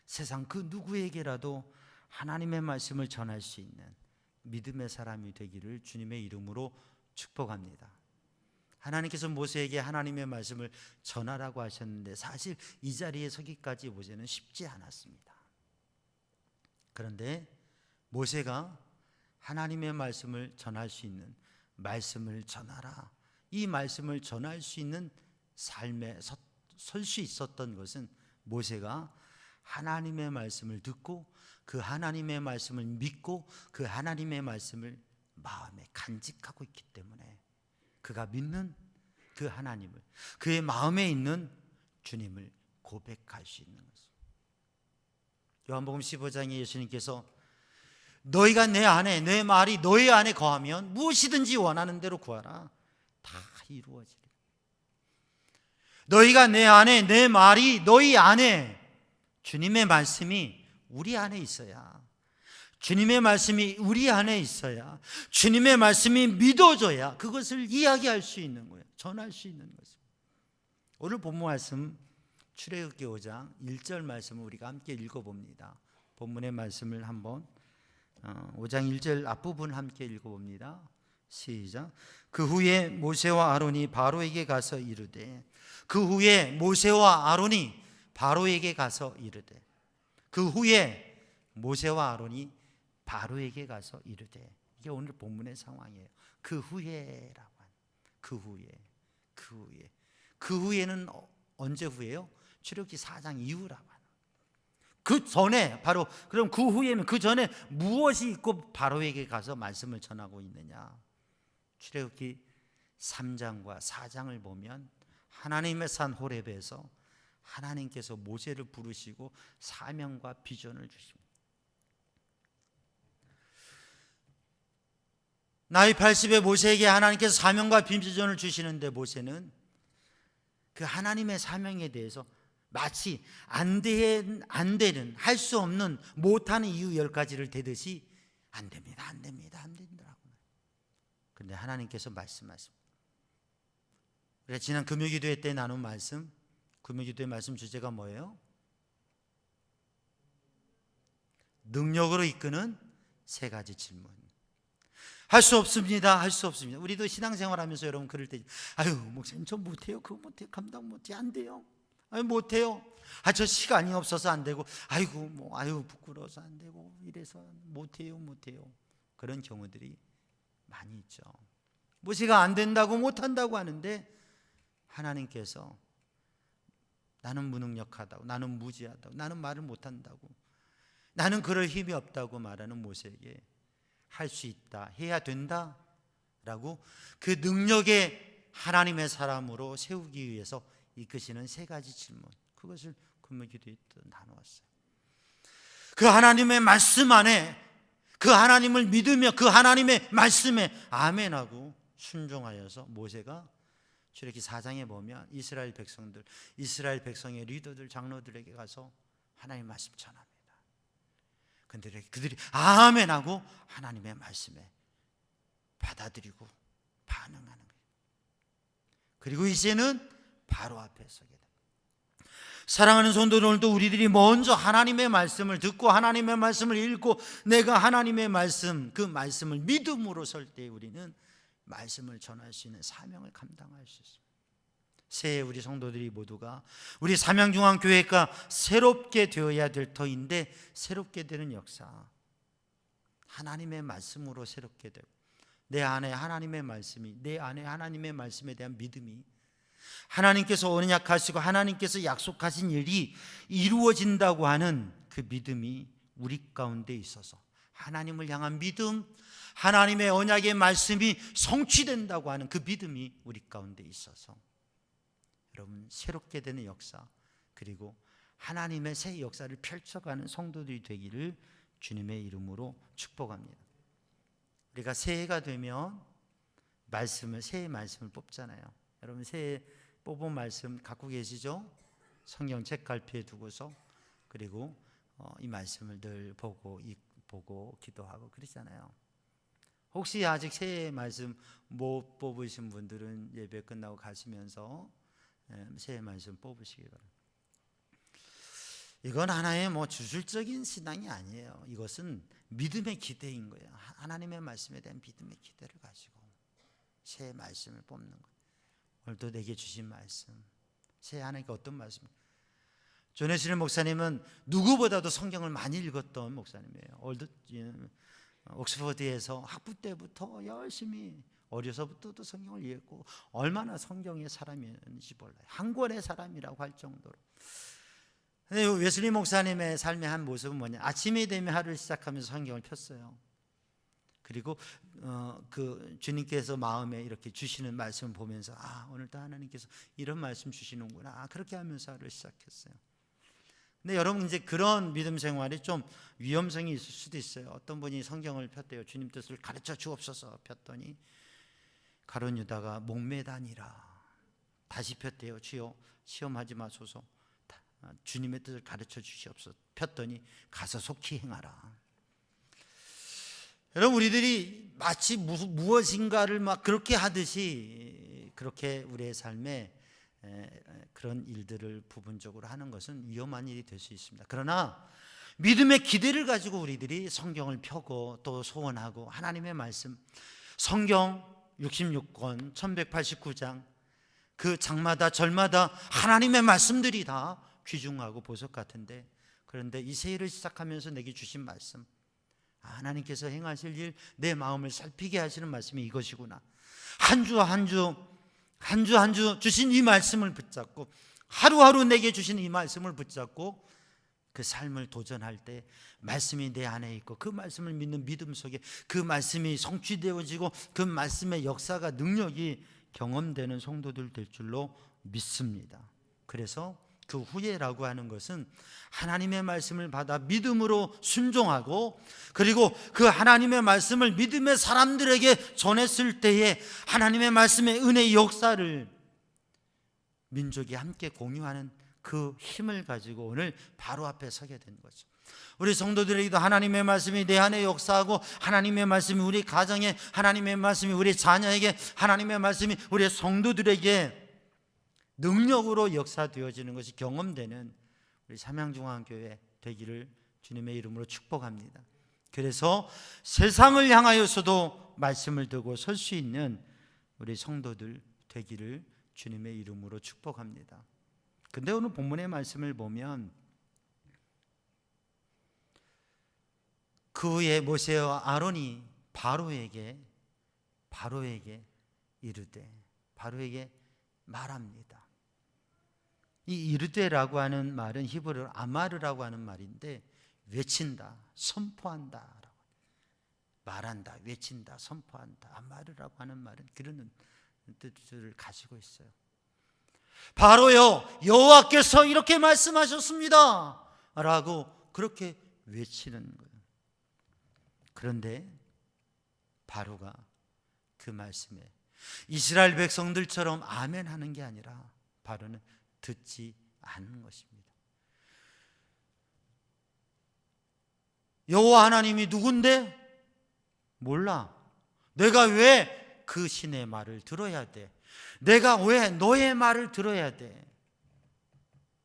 세상 그 누구에게라도 하나님의 말씀을 전할 수 있는 믿음의 사람이 되기를 주님의 이름으로 축복합니다. 하나님께서 모세에게 하나님의 말씀을 전하라고 하셨는데 사실 이 자리에 서기까지 모세는 쉽지 않았습니다. 그런데 모세가 하나님의 말씀을 전할 수 있는 말씀을 전하라, 이 말씀을 전할 수 있는 삶에 설 수 있었던 것은 모세가 하나님의 말씀을 듣고 그 하나님의 말씀을 믿고 그 하나님의 말씀을 마음에 간직하고 있기 때문에 그가 믿는 그 하나님을, 그의 마음에 있는 주님을 고백할 수 있는 것입니다. 요한복음 15장에 예수님께서 너희가 내 안에, 내 말이 너희 안에 거하면 무엇이든지 원하는 대로 구하라, 다 이루어지리라. 너희가 내 안에, 내 말이 너희 안에, 주님의 말씀이 우리 안에 있어야, 주님의 말씀이 우리 안에 있어야, 주님의 말씀이 믿어져야 그것을 이야기할 수 있는 거예요. 전할 수 있는 것입니다. 오늘 본문 말씀 출애굽기 5장 1절 말씀을 우리가 함께 읽어봅니다. 본문의 말씀을 한번 5장 1절 앞부분 함께 읽어봅니다. 시작. 그 후에 모세와 아론이 바로에게 가서 이르되, 그 후에 모세와 아론이 바로에게 가서 이르되, 그 후에 모세와 아론이 바로에게 가서 이르되, 이게 오늘 본문의 상황이에요. 그 후에라고 하는, 그 후에, 그 후에, 그 후에는 언제 후에요? 출애굽기 4장 이후라고 하는. 그 전에 바로, 그럼 그 후에는 그 전에 무엇이 있고 바로에게 가서 말씀을 전하고 있느냐? 출애굽기 3장과 4장을 보면 하나님의 산 호렙에서 하나님께서 모세를 부르시고 사명과 비전을 주십니다. 나이 80의 모세에게 하나님께서 사명과 비전을 주시는데 모세는 그 하나님의 사명에 대해서 마치 안 되는, 할 수 없는, 못하는 이유 10가지를 대듯이 안 됩니다, 안 됩니다, 안 된다고. 그런데 하나님께서 말씀하십니다. 우리가 지난 금요기도회 때 나눈 말씀, 금요기도회 말씀 주제가 뭐예요? 능력으로 이끄는 3가지 질문. 할 수 없습니다, 할 수 없습니다. 우리도 신앙생활하면서 여러분 그럴 때, 아유 목사님 저 못해요, 그거 못해요, 감당 못해요, 안 돼요, 아유 못해요, 저 시간이 없어서 안 되고, 아이고 뭐 아유 부끄러워서 안 되고, 이래서 못해요, 그런 경우들이 많이 있죠. 모세가 안 된다고 못한다고 하는데 하나님께서 나는 무능력하다고, 나는 무지하다고, 나는 말을 못한다고, 나는 그럴 힘이 없다고 말하는 모세에게 할 수 있다, 해야 된다 라고 그 능력의 하나님의 사람으로 세우기 위해서 이끄시는 3가지 질문, 그것을 금요기도에 나누었어요. 그 하나님의 말씀 안에, 그 하나님을 믿으며 그 하나님의 말씀에 아멘하고 순종하여서 모세가 출애굽기 4장에 보면 이스라엘 백성의 리더들, 장로들에게 가서 하나님의 말씀 전합니다. 근데 그들이 아멘하고 하나님의 말씀에 받아들이고 반응하는 거예요. 그리고 이제는 바로 앞에 서게 됩니다. 사랑하는 성도들, 오늘도 우리들이 먼저 하나님의 말씀을 듣고 하나님의 말씀을 읽고 내가 하나님의 말씀, 그 말씀을 믿음으로 설 때 우리는 말씀을 전할 수 있는 사명을 감당할 수 있습니다. 새해 우리 성도들이 모두가 우리 삼양중앙교회가 새롭게 되어야 될 터인데, 새롭게 되는 역사, 하나님의 말씀으로 새롭게 되고 내 안에 하나님의 말씀이, 내 안에 하나님의 말씀에 대한 믿음이, 하나님께서 언약하시고 하나님께서 약속하신 일이 이루어진다고 하는 그 믿음이 우리 가운데 있어서 하나님을 향한 믿음, 하나님의 언약의 말씀이 성취된다고 하는 그 믿음이 우리 가운데 있어서 여러분 새롭게 되는 역사, 그리고 하나님의 새 역사를 펼쳐가는 성도들이 되기를 주님의 이름으로 축복합니다. 우리가 새해가 되면 새해 말씀을 뽑잖아요. 여러분 새해 뽑은 말씀 갖고 계시죠? 성경책 갈피에 두고서, 그리고 이 말씀을 늘 보고 기도하고 그러잖아요. 혹시 아직 새해 말씀 못 뽑으신 분들은 예배 끝나고 가시면서 새해 말씀 뽑으시기 바랍니다. 이건 하나의 뭐 주술적인 신앙이 아니에요. 이것은 믿음의 기대인 거예요. 하나님의 말씀에 대한 믿음의 기대를 가지고 새 말씀을 뽑는 거예요. 오늘도 내게 주신 말씀, 새 하나님께 어떤 말씀? 존 웨슬리 목사님은 누구보다도 성경을 많이 읽었던 목사님이에요. 옥스퍼드에서 학부 때부터 열심히 어려서부터도 성경을 읽었고 얼마나 성경의 사람이었는지 몰라요. 한 권의 사람이라고 할 정도로. 근데 웨슬리 목사님의 삶의 한 모습은 뭐냐? 아침이 되면 하루를 시작하면서 성경을 폈어요. 그리고 그 주님께서 마음에 이렇게 주시는 말씀을 보면서 오늘도 하나님께서 이런 말씀 주시는구나. 그렇게 하면서 하루를 시작했어요. 근데 여러분 이제 그런 믿음 생활이 좀 위험성이 있을 수도 있어요. 어떤 분이 성경을 폈대요. 주님 뜻을 가르쳐 주옵소서 폈더니 가룟 유다가 목매다니라. 다시 폈대요. 주여 시험하지 마소서. 주님의 뜻을 가르쳐 주시옵소서. 폈더니 가서 속히 행하라. 여러분 우리들이 마치 무엇인가를 막 그렇게 하듯이 그렇게 우리의 삶에 그런 일들을 부분적으로 하는 것은 위험한 일이 될 수 있습니다. 그러나 믿음의 기대를 가지고 우리들이 성경을 펴고 또 소원하고 하나님의 말씀, 성경 66권 1189장 그 장마다 절마다 하나님의 말씀들이 다 귀중하고 보석 같은데, 그런데 이 새해를 시작하면서 내게 주신 말씀, 하나님께서 행하실 일, 내 마음을 살피게 하시는 말씀이 이것이구나. 한 주 한 주 주신 이 말씀을 붙잡고 하루하루 내게 주신 이 말씀을 붙잡고 그 삶을 도전할 때 말씀이 내 안에 있고 그 말씀을 믿는 믿음 속에 그 말씀이 성취되어지고 그 말씀의 역사가 능력이 경험되는 성도들 될 줄로 믿습니다. 그래서 그 후예라고 하는 것은 하나님의 말씀을 받아 믿음으로 순종하고 그리고 그 하나님의 말씀을 믿음의 사람들에게 전했을 때에 하나님의 말씀의 은혜의 역사를 민족이 함께 공유하는 그 힘을 가지고 오늘 바로 앞에 서게 된 거죠. 우리 성도들에게도 하나님의 말씀이 내 안에 역사하고 하나님의 말씀이 우리 가정에, 하나님의 말씀이 우리 자녀에게, 하나님의 말씀이 우리 성도들에게 능력으로 역사되어지는 것이 경험되는 우리 삼양중앙교회 되기를 주님의 이름으로 축복합니다. 그래서 세상을 향하여서도 말씀을 두고 설 수 있는 우리 성도들 되기를 주님의 이름으로 축복합니다. 근데 오늘 본문의 말씀을 보면 그 후에 모세와 아론이 바로에게 이르되, 바로에게 말합니다. 이 이르되라고 하는 말은 히브리어로 아마르라고 하는 말인데 외친다, 선포한다, 말한다, 외친다, 선포한다. 아마르라고 하는 말은 그런 뜻을 가지고 있어요. 바로요, 여호와께서 이렇게 말씀하셨습니다 라고 그렇게 외치는 거예요. 그런데 바로가 그 말씀에 이스라엘 백성들처럼 아멘 하는 게 아니라 바로는 듣지 않는 것입니다. 여호와 하나님이 누군데? 몰라. 내가 왜 그 신의 말을 들어야 돼? 내가 왜 너의 말을 들어야 돼?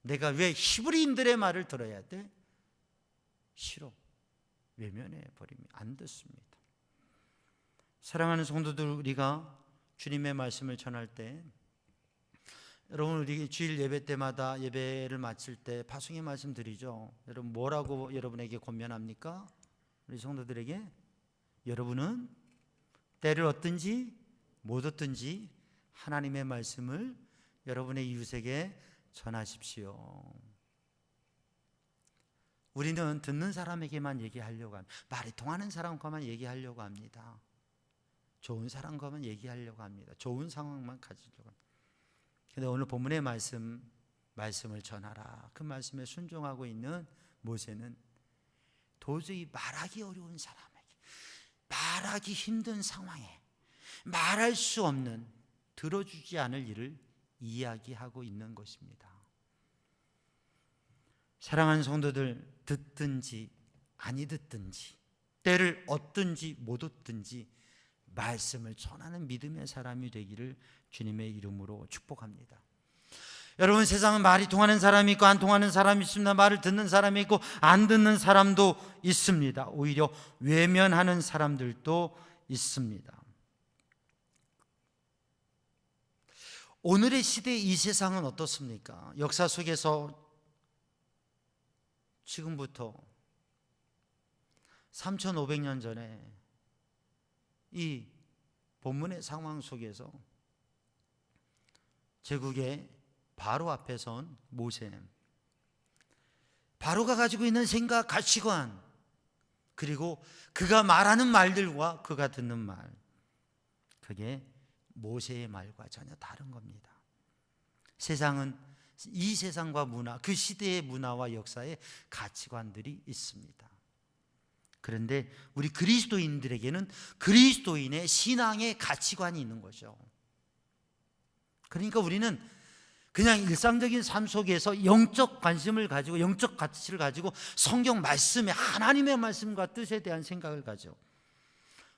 내가 왜 히브리인들의 말을 들어야 돼? 싫어. 외면해 버리면 안 듣습니다. 사랑하는 성도들, 우리가 주님의 말씀을 전할 때, 여러분 우리 주일 예배 때마다 예배를 마칠 때 파송의 말씀 드리죠. 여러분 뭐라고 여러분에게 권면합니까? 우리 성도들에게 여러분은 때를 얻든지 못 얻든지 하나님의 말씀을 여러분의 이웃에게 전하십시오. 우리는 듣는 사람에게만 얘기하려고 합니다. 말이 통하는 사람과만 얘기하려고 합니다. 좋은 사람과만 얘기하려고 합니다. 좋은 상황만 가지려고 합니다. 그런데 오늘 본문의 말씀을 전하라. 그 말씀에 순종하고 있는 모세는 도저히 말하기 어려운 사람에게, 말하기 힘든 상황에, 말할 수 없는, 들어주지 않을 일을 이야기하고 있는 것입니다. 사랑하는 성도들, 듣든지 아니 듣든지, 때를 얻든지 못 얻든지 말씀을 전하는 믿음의 사람이 되기를 주님의 이름으로 축복합니다. 여러분, 세상은 말이 통하는 사람이 있고 안 통하는 사람이 있습니다. 말을 듣는 사람이 있고 안 듣는 사람도 있습니다. 오히려 외면하는 사람들도 있습니다. 오늘의 시대 이 세상은 어떻습니까? 역사 속에서 지금부터 3,500년 전에 이 본문의 상황 속에서 제국의 바로 앞에 선 모세, 바로가 가지고 있는 생각, 가치관, 그리고 그가 말하는 말들과 그가 듣는 말, 그게 모세의 말과 전혀 다른 겁니다. 세상은 이 세상과 문화, 그 시대의 문화와 역사의 가치관들이 있습니다. 그런데 우리 그리스도인들에게는 그리스도인의 신앙의 가치관이 있는 거죠. 그러니까 우리는 그냥 일상적인 삶 속에서 영적 관심을 가지고 영적 가치를 가지고 성경 말씀에 하나님의 말씀과 뜻에 대한 생각을 가져.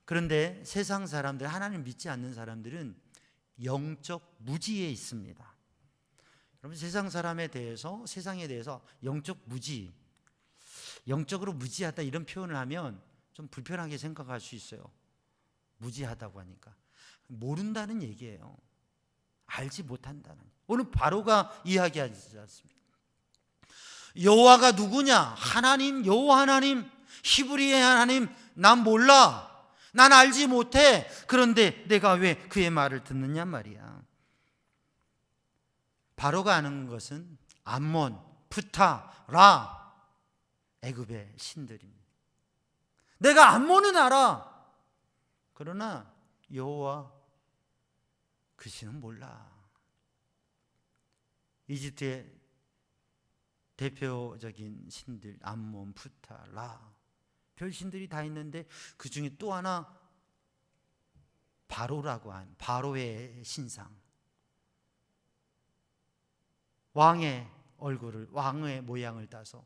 그런데 세상 사람들, 하나님 믿지 않는 사람들은 영적 무지에 있습니다. 여러분, 세상 사람에 대해서, 세상에 대해서 영적 무지, 영적으로 무지하다 이런 표현을 하면 좀 불편하게 생각할 수 있어요. 무지하다고 하니까 모른다는 얘기예요. 알지 못한다는. 오늘 바로가 이야기하지 않습니까? 여호와가 누구냐? 하나님, 여호와 하나님, 히브리의 하나님, 난 몰라. 난 알지 못해. 그런데 내가 왜 그의 말을 듣느냐 말이야. 바로가 아는 것은 암몬, 푸타, 라, 애굽의 신들입니다. 내가 암몬은 알아. 그러나 여호와 그 신은 몰라. 이집트의 대표적인 신들 암몬, 푸타, 라, 별신들이 다 있는데 그 중에 또 하나 바로라고 한 바로의 신상, 왕의 얼굴을, 왕의 모양을 따서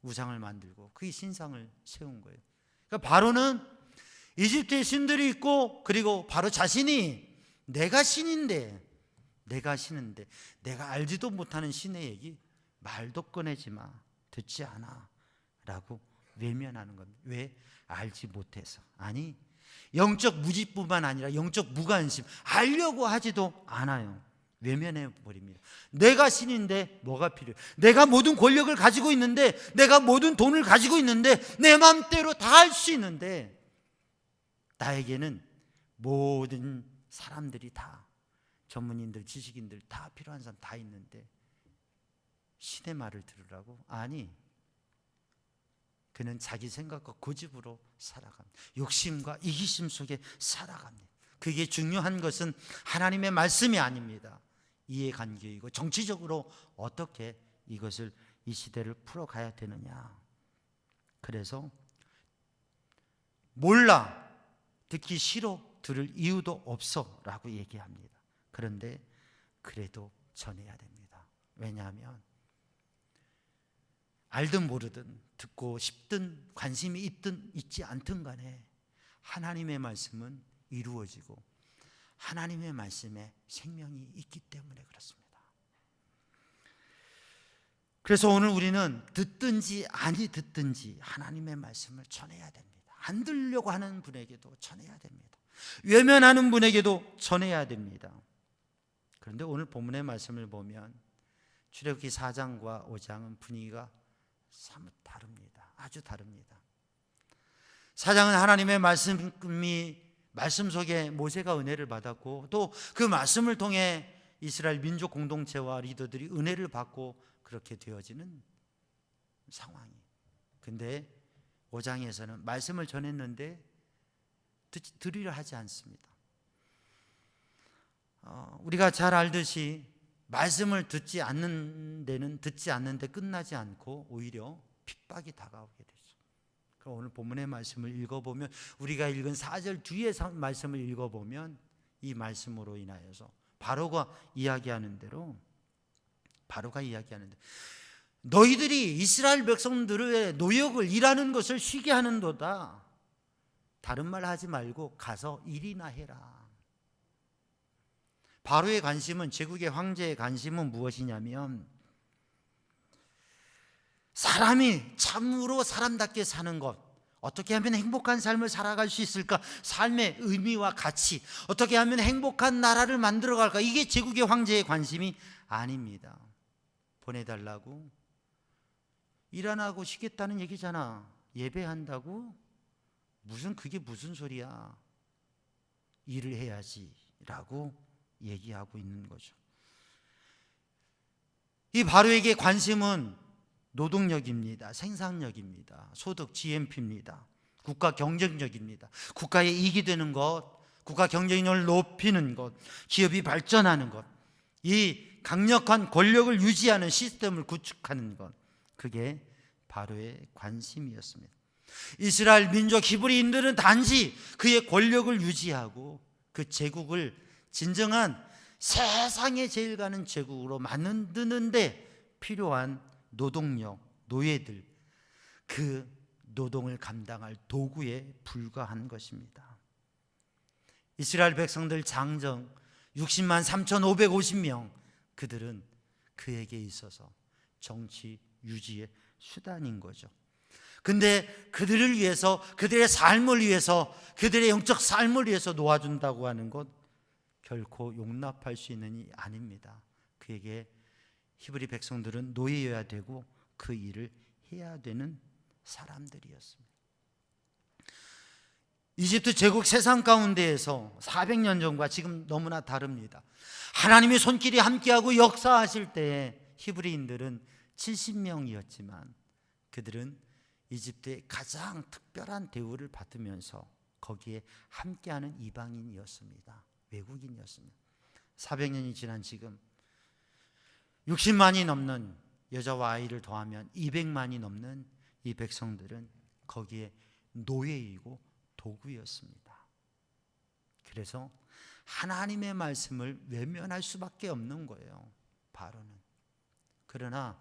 우상을 만들고 그 신상을 세운 거예요. 그러니까 바로는 이집트의 신들이 있고, 그리고 바로 자신이 내가 신인데, 내가 신인데 내가 알지도 못하는 신의 얘기 말도 꺼내지 마, 듣지 않아 라고 외면하는 겁니다. 왜? 알지 못해서. 아니, 영적 무지뿐만 아니라 영적 무관심, 알려고 하지도 않아요. 외면해 버립니다. 내가 신인데 뭐가 필요해? 내가 모든 권력을 가지고 있는데, 내가 모든 돈을 가지고 있는데, 내 마음대로 다 할 수 있는데, 나에게는 모든 사람들이 다, 전문인들, 지식인들 다 필요한 사람 다 있는데 신의 말을 들으라고? 아니, 그는 자기 생각과 고집으로 살아갑니다. 욕심과 이기심 속에 살아갑니다. 그게 중요한 것은 하나님의 말씀이 아닙니다. 이해관계이고 정치적으로 어떻게 이것을, 이 시대를 풀어가야 되느냐. 그래서 몰라, 듣기 싫어, 들을 이유도 없어 라고 얘기합니다. 그런데 그래도 전해야 됩니다. 왜냐하면 알든 모르든, 듣고 싶든 관심이 있든 있지 않든 간에 하나님의 말씀은 이루어지고 하나님의 말씀에 생명이 있기 때문에 그렇습니다. 그래서 오늘 우리는 듣든지 아니 듣든지 하나님의 말씀을 전해야 됩니다. 안 들으려고 하는 분에게도 전해야 됩니다. 외면하는 분에게도 전해야 됩니다. 그런데 오늘 본문의 말씀을 보면 출애굽기 4장과 5장은 분위기가 사뭇 다릅니다. 아주 다릅니다. 4장은 하나님의 말씀 속에 모세가 은혜를 받았고, 또 그 말씀을 통해 이스라엘 민족 공동체와 리더들이 은혜를 받고 그렇게 되어지는 상황이. 근데 5장에서는 말씀을 전했는데 들으려 하지 않습니다. 우리가 잘 알듯이 말씀을 듣지 않는 데는 듣지 않는데 끝나지 않고 오히려 핍박이 다가오게 되죠. 그럼 오늘 본문의 말씀을 읽어보면, 우리가 읽은 4절 뒤에 말씀을 읽어보면 이 말씀으로 인하여서 바로가 이야기하는 대로, 너희들이 이스라엘 백성들의 노역을, 일하는 것을 쉬게 하는도다. 다른 말 하지 말고 가서 일이나 해라. 바로의 관심은, 제국의 황제의 관심은 무엇이냐면 사람이 참으로 사람답게 사는 것, 어떻게 하면 행복한 삶을 살아갈 수 있을까, 삶의 의미와 가치, 어떻게 하면 행복한 나라를 만들어갈까, 이게 제국의 황제의 관심이 아닙니다. 보내달라고? 일 안 하고 쉬겠다는 얘기잖아. 예배한다고? 그게 무슨 소리야. 일을 해야지 라고 얘기하고 있는 거죠. 이 바로에게 관심은 노동력입니다. 생산력입니다. 소득, GNP입니다. 국가 경쟁력입니다. 국가에 이익이 되는 것, 국가 경쟁력을 높이는 것, 기업이 발전하는 것, 이 강력한 권력을 유지하는 시스템을 구축하는 것, 그게 바로의 관심이었습니다. 이스라엘 민족 히브리인들은 단지 그의 권력을 유지하고 그 제국을 진정한 세상에 제일 가는 제국으로 만드는데 필요한 노동력, 노예들, 그 노동을 감당할 도구에 불과한 것입니다. 이스라엘 백성들 장정 60만 3,550명, 그들은 그에게 있어서 정치 유지의 수단인 거죠. 근데 그들을 위해서, 그들의 삶을 위해서, 그들의 영적 삶을 위해서 놓아준다고 하는 것 결코 용납할 수 있는 일이 아닙니다. 그에게 히브리 백성들은 노예여야 되고 그 일을 해야 되는 사람들이었습니다. 이집트 제국 세상 가운데에서 400년 전과 지금 너무나 다릅니다. 하나님의 손길이 함께하고 역사하실 때에 히브리인들은 70명이었지만 그들은 이집트의 가장 특별한 대우를 받으면서 거기에 함께하는 이방인이었습니다. 외국인이었습니다. 400년이 지난 지금 60만이 넘는 여자와 아이를 더하면 200만이 넘는 이 백성들은 거기에 노예이고 도구였습니다. 그래서 하나님의 말씀을 외면할 수밖에 없는 거예요, 바로는. 그러나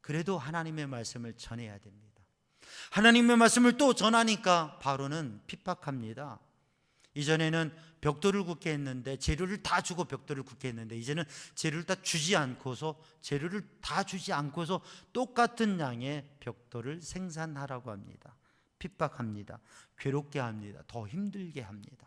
그래도 하나님의 말씀을 전해야 됩니다. 하나님의 말씀을 또 전하니까 바로는 핍박합니다. 이전에는 벽돌을 굽게 했는데, 재료를 다 주고 벽돌을 굽게 했는데, 이제는 재료를 다 주지 않고서 똑같은 양의 벽돌을 생산하라고 합니다. 핍박합니다. 괴롭게 합니다. 더 힘들게 합니다.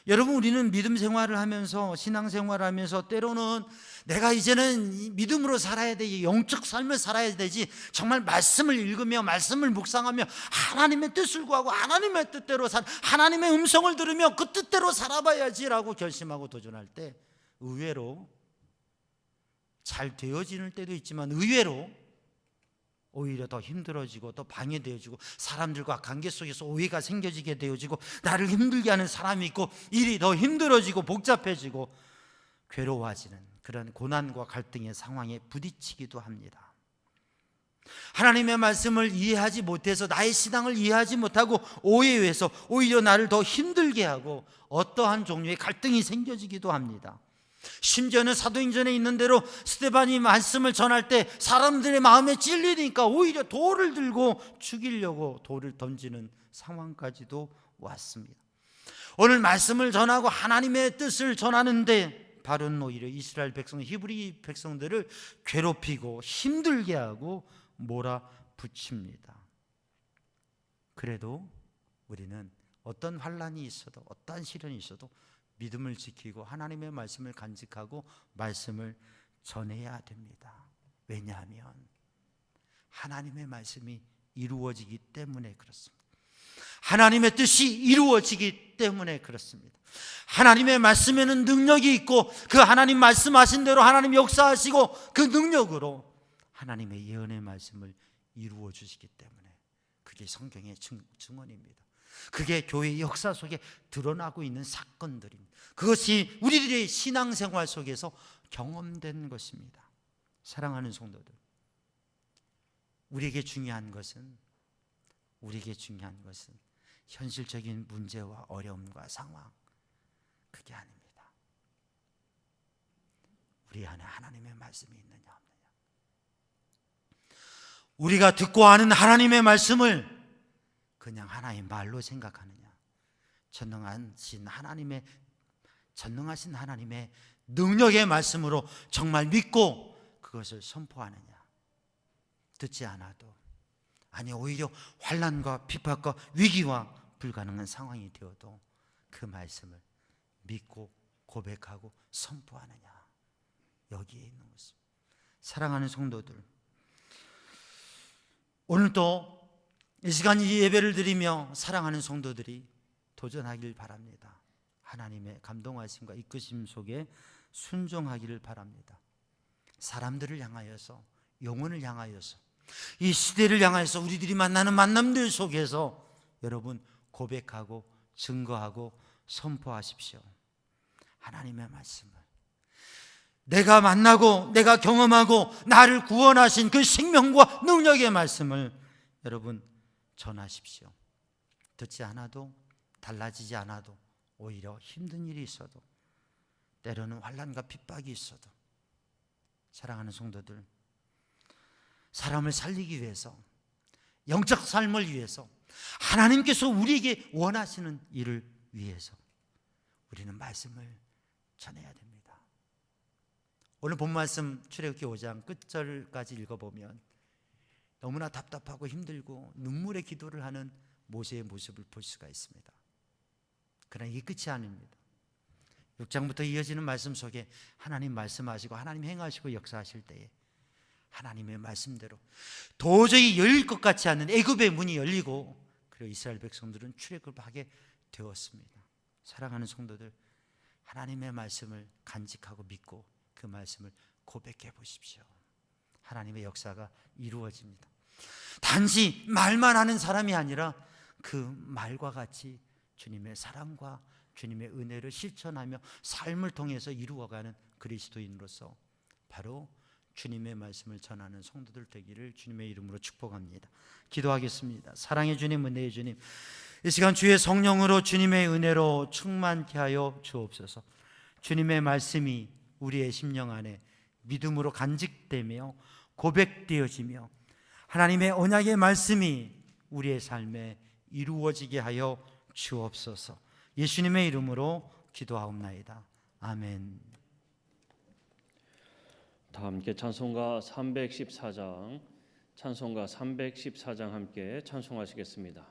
여러분, 우리는 믿음 생활을 하면서, 신앙 생활을 하면서 때로는 내가 이제는 믿음으로 살아야 되지, 영적 삶을 살아야 되지, 정말 말씀을 읽으며 말씀을 묵상하며 하나님의 뜻을 구하고 하나님의 뜻대로 하나님의 음성을 들으며 그 뜻대로 살아봐야지라고 결심하고 도전할 때 의외로 잘 되어지는 때도 있지만 의외로 오히려 더 힘들어지고 더 방해되어지고 사람들과 관계 속에서 오해가 생겨지게 되어지고 나를 힘들게 하는 사람이 있고 일이 더 힘들어지고 복잡해지고 괴로워지는 그런 고난과 갈등의 상황에 부딪히기도 합니다. 하나님의 말씀을 이해하지 못해서 나의 신앙을 이해하지 못하고 오해해서 오히려 나를 더 힘들게 하고 어떠한 종류의 갈등이 생겨지기도 합니다. 심지어는 사도행전에 있는 대로 스데반이 말씀을 전할 때 사람들의 마음에 찔리니까 오히려 돌을 들고 죽이려고 돌을 던지는 상황까지도 왔습니다. 오늘 말씀을 전하고 하나님의 뜻을 전하는데 바로는 오히려 이스라엘 백성, 히브리 백성들을 괴롭히고 힘들게 하고 몰아붙입니다. 그래도 우리는 어떤 환난이 있어도 어떠한 시련이 있어도 믿음을 지키고 하나님의 말씀을 간직하고 말씀을 전해야 됩니다. 왜냐하면 하나님의 말씀이 이루어지기 때문에 그렇습니다. 하나님의 뜻이 이루어지기 때문에 그렇습니다. 하나님의 말씀에는 능력이 있고 그 하나님 말씀하신 대로 하나님 역사하시고 그 능력으로 하나님의 예언의 말씀을 이루어 주시기 때문에 그게 성경의 증언입니다. 그게 교회의 역사 속에 드러나고 있는 사건들입니다. 그것이 우리들의 신앙생활 속에서 경험된 것입니다. 사랑하는 성도들, 우리에게 중요한 것은 현실적인 문제와 어려움과 상황, 그게 아닙니다. 우리 안에 하나님의 말씀이 있느냐 없느냐, 우리가 듣고 아는 하나님의 말씀을 그냥 하나의 말로 생각하느냐, 전능하신 하나님의 전능하신 하나님의 능력의 말씀으로 정말 믿고 그것을 선포하느냐? 듣지 않아도, 아니 오히려 환난과 핍박과 위기와 불가능한 상황이 되어도 그 말씀을 믿고 고백하고 선포하느냐? 여기에 있는 것입니다. 사랑하는 성도들, 오늘도 이 시간 이 예배를 드리며 사랑하는 성도들이 도전하길 바랍니다. 하나님의 감동하심과 이끄심 속에 순종하기를 바랍니다. 사람들을 향하여서, 영혼을 향하여서, 이 시대를 향하여서 우리들이 만나는 만남들 속에서 여러분 고백하고 증거하고 선포하십시오. 하나님의 말씀을, 내가 만나고 내가 경험하고 나를 구원하신 그 생명과 능력의 말씀을 여러분 전하십시오. 듣지 않아도, 달라지지 않아도, 오히려 힘든 일이 있어도, 때로는 환난과 핍박이 있어도, 사랑하는 성도들, 사람을 살리기 위해서, 영적 삶을 위해서, 하나님께서 우리에게 원하시는 일을 위해서 우리는 말씀을 전해야 됩니다. 오늘 본 말씀 출애굽기 5장 끝절까지 읽어보면 너무나 답답하고 힘들고 눈물의 기도를 하는 모세의 모습을 볼 수가 있습니다. 그러나 이게 끝이 아닙니다. 6장부터 이어지는 말씀 속에 하나님 말씀하시고 하나님 행하시고 역사하실 때에 하나님의 말씀대로 도저히 열릴 것 같지 않은 애굽의 문이 열리고, 그리고 이스라엘 백성들은 출애굽을 하게 되었습니다. 사랑하는 성도들, 하나님의 말씀을 간직하고 믿고 그 말씀을 고백해 보십시오. 하나님의 역사가 이루어집니다. 단지 말만 하는 사람이 아니라 그 말과 같이 주님의 사랑과 주님의 은혜를 실천하며 삶을 통해서 이루어가는 그리스도인으로서 바로 주님의 말씀을 전하는 성도들 되기를 주님의 이름으로 축복합니다. 기도하겠습니다. 사랑의 주님, 은혜의 주님, 이 시간 주의 성령으로 주님의 은혜로 충만케 하여 주옵소서. 주님의 말씀이 우리의 심령 안에 믿음으로 간직되며 고백되어지며 하나님의 언약의 말씀이 우리의 삶에 이루어지게 하여 주옵소서. 예수님의 이름으로 기도하옵나이다. 아멘. 다 함께 찬송가 314장 함께 찬송하시겠습니다.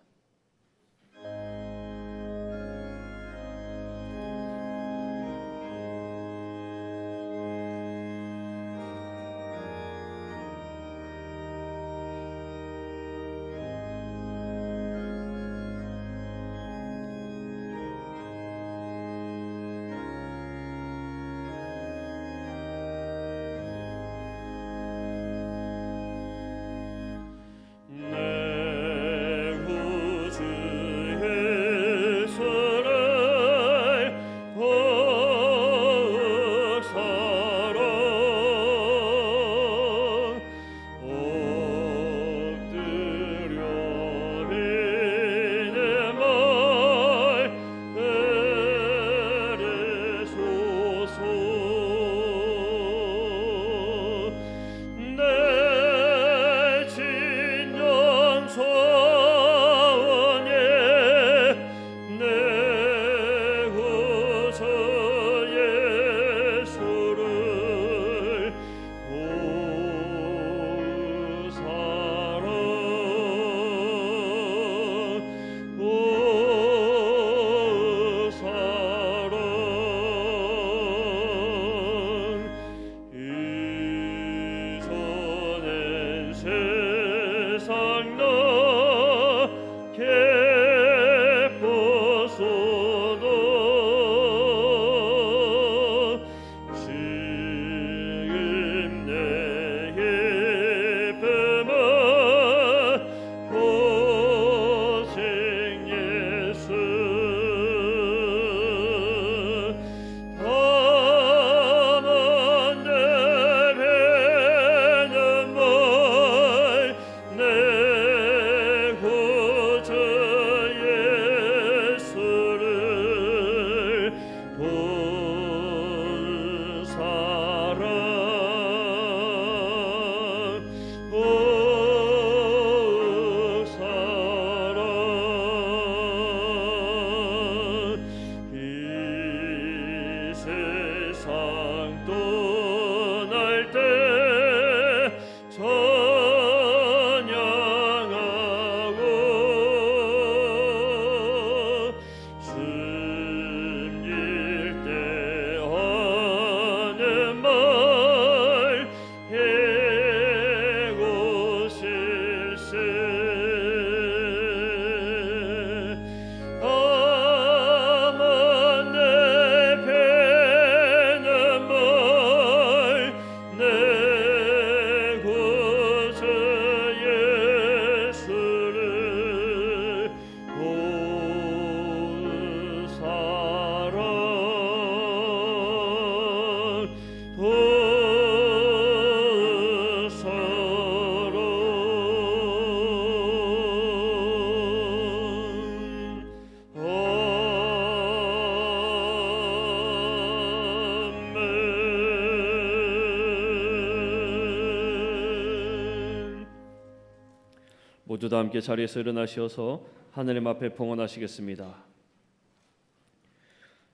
모두 다 함께 자리에서 일어나셔서 하나님 앞에 봉헌하시겠습니다.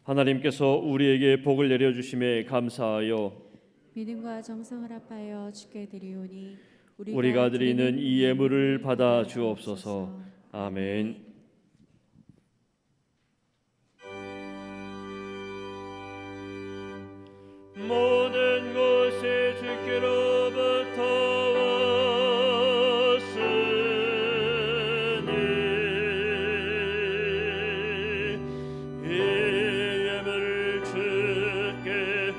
하나님께서 우리에게 복을 내려주심에 감사하여 믿음과 정성을 합하여 주께 드리오니 우리가 드리는 이 예물을 받아 주옵소서. 아멘. 모든 것이 주께로부터 이 예물을 주께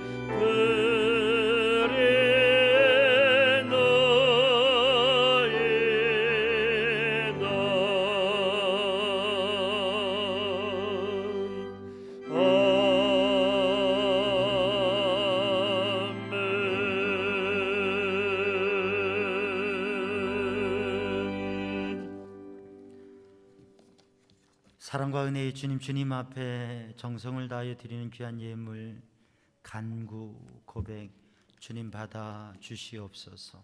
사랑과 은혜의 주님 앞에 정성을 다하여 드리는 귀한 예물 간구 고백 주님 받아 주시옵소서.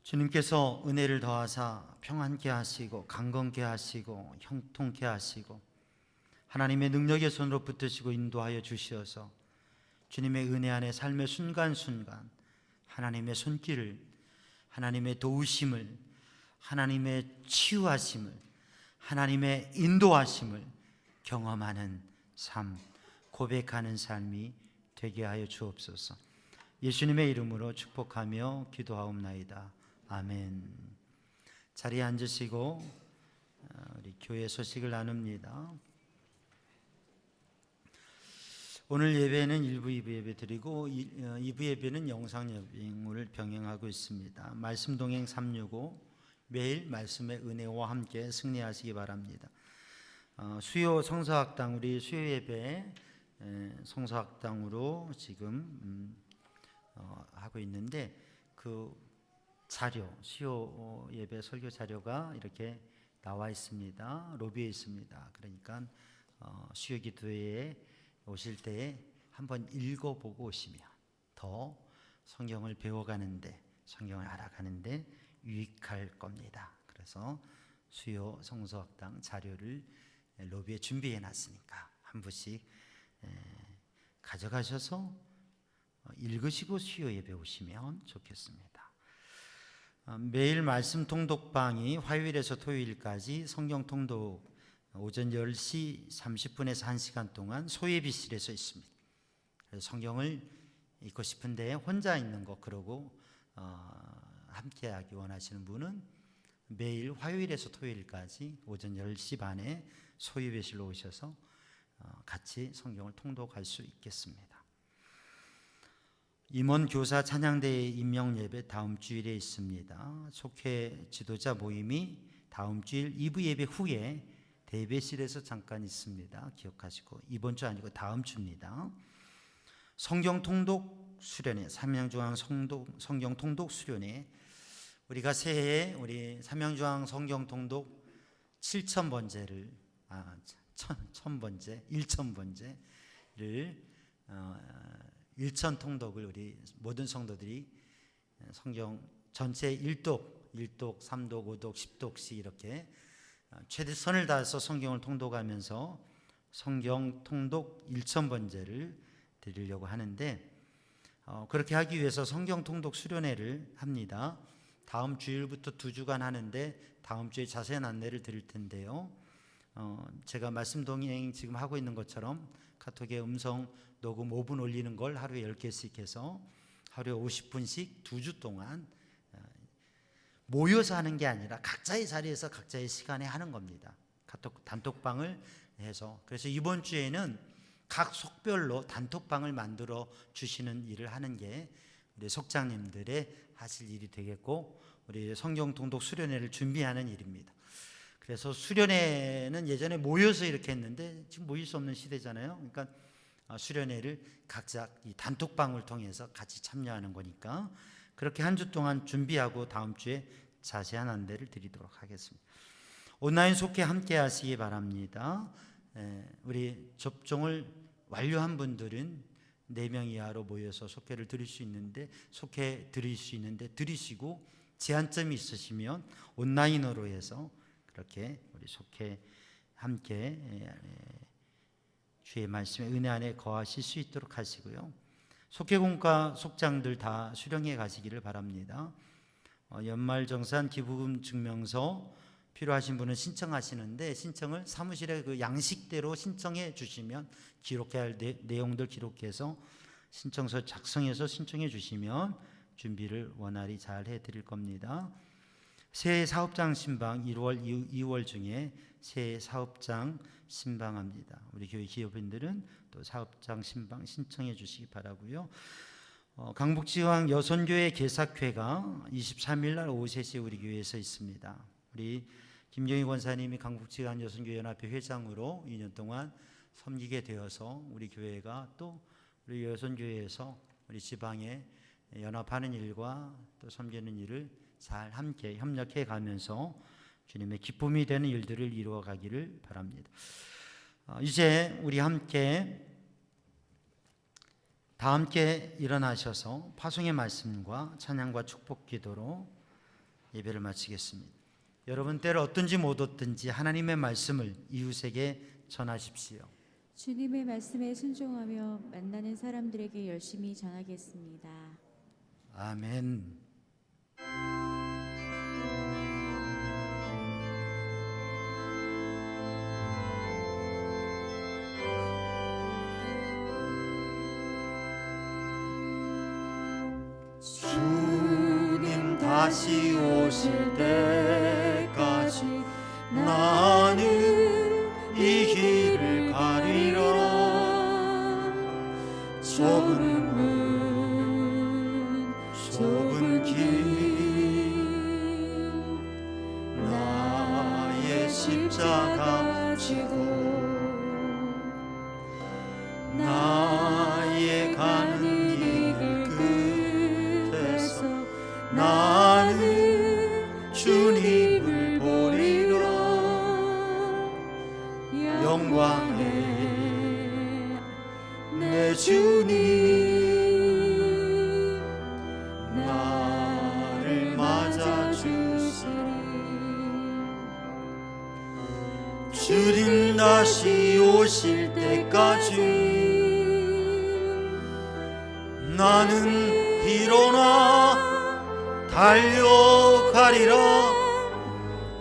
주님께서 은혜를 더하사 평안케 하시고 강건케 하시고 형통케 하시고 하나님의 능력의 손으로 붙드시고 인도하여 주시어서 주님의 은혜 안에 삶의 순간순간 하나님의 손길을, 하나님의 도우심을, 하나님의 치유하심을, 하나님의 인도하심을 경험하는 삶, 고백하는 삶이 되게 하여 주옵소서. 예수님의 이름으로 축복하며 기도하옵나이다. 아멘. 자리에 앉으시고 우리 교회 소식을 나눕니다. 오늘 예배는 1부, 2부 예배 드리고 2부 예배는 영상 예배를 병행하고 있습니다. 말씀 동행 365 매일 말씀의 은혜와 함께 승리하시기 바랍니다. 수요 성서학당 우리 수요 예배 성서학당으로 지금 하고 있는데 그 자료 수요 예배 설교 자료가 이렇게 나와 있습니다. 로비에 있습니다. 그러니까 수요 기도회에 오실 때 한번 읽어보고 오시면 더 성경을 배워가는데 성경을 알아가는데 유익할 겁니다. 그래서 수요 성서학당 자료를 로비에 준비해 놨으니까 한 부씩 가져가셔서 읽으시고 수요 예배 오시면 좋겠습니다. 매일 말씀 통독방이 화요일에서 토요일까지 성경 통독 오전 10시 30분에서 1시간 동안 소예비실에서 있습니다. 그래서 성경을 읽고 싶은데 혼자 있는 거 그러고 함께하기 원하시는 분은 매일 화요일에서 토요일까지 오전 10시 반에 소예배실로 오셔서 같이 성경을 통독할 수 있겠습니다. 임원 교사 찬양대회 임명 예배 다음 주일에 있습니다. 속회 지도자 모임이 다음 주일 2부 예배 후에 대배실에서 잠깐 있습니다. 기억하시고 이번 주 아니고 다음 주입니다. 성경 통독 수련회 삼양중앙 성경 통독 수련회 우리가 새해에 우리 삼양중앙 성경 통독 7,000번째를 1,000번째를 1,000 통독을 우리 모든 성도들이 성경 전체 1독, 3독, 5독, 10독씩 이렇게 최대선을 다해서 성경을 통독하면서 성경 통독 1,000번째를 드리려고 하는데 그렇게 하기 위해서 성경 통독 수련회를 합니다. 다음 주일부터 2주간 하는데 다음 주에 자세한 안내를 드릴 텐데요. 제가 말씀 동행 지금 하고 있는 것처럼 카톡에 음성 녹음 5분 올리는 걸 하루에 10개씩 해서 하루에 50분씩 2주 동안 모여서 하는 게 아니라 각자의 자리에서 각자의 시간에 하는 겁니다. 카톡 단톡방을 해서 그래서 이번 주에는 각 속별로 단톡방을 만들어 주시는 일을 하는 게 우리 속장님들의 하실 일이 되겠고 우리 성경 통독 수련회를 준비하는 일입니다. 그래서 수련회는 예전에 모여서 이렇게 했는데 지금 모일 수 없는 시대잖아요. 그러니까 수련회를 각자 이 단톡방을 통해서 같이 참여하는 거니까 그렇게 한 주 동안 준비하고 다음 주에 자세한 안내를 드리도록 하겠습니다. 온라인 속회 함께 하시기 바랍니다. 우리 접종을 완료한 분들은 4명 이하로 모여서 속회를 드릴 수 있는데 속회 드릴 수 있는데 드리시고 제한점이 있으시면 온라인으로 해서 그렇게 우리 속해 함께 주의 말씀의 은혜 안에 거하실 수 있도록 하시고요. 속회공과 속장들 다 수령해 가시기를 바랍니다. 연말정산 기부금 증명서 필요하신 분은 신청하시는데 신청을 사무실에 그 양식대로 신청해 주시면 기록해야 할 내용들 기록해서 신청서 작성해서 신청해 주시면 준비를 원활히 잘 해드릴 겁니다. 새해 사업장 신방 1월, 2월 중에 새해 사업장 신방합니다. 우리 교회 기업인들은 또 사업장 신방 신청해 주시기 바라고요. 강북지방 여선교회 개사회가 23일 날 오후 3시에 우리 교회에서 있습니다. 우리 김경희 권사님이 강북지방 여선교회 연합회 회장으로 2년 동안 섬기게 되어서 우리 교회가 또 우리 여선교회에서 우리 지방에 연합하는 일과 또 섬기는 일을 잘 함께 협력해 가면서 주님의 기쁨이 되는 일들을 이루어 가기를 바랍니다. 이제 우리 다 함께 일어나셔서 파송의 말씀과 찬양과 축복 기도로 예배를 마치겠습니다. 여러분 때를 어떤지 못 얻든지 하나님의 말씀을 이웃에게 전하십시오. 주님의 말씀에 순종하며 만나는 사람들에게 열심히 전하겠습니다. 아멘. 주님 다시 오실 때까지 나는 이 길을 가리라. 좁은 길 나의 십자가 지고 나의 가는 길 끝에서 나는 주님을 보리라. 영광의 내 주님 나를 맞아주시리. 주님 다시 오실 때까지 나는 일어나 달려가리라.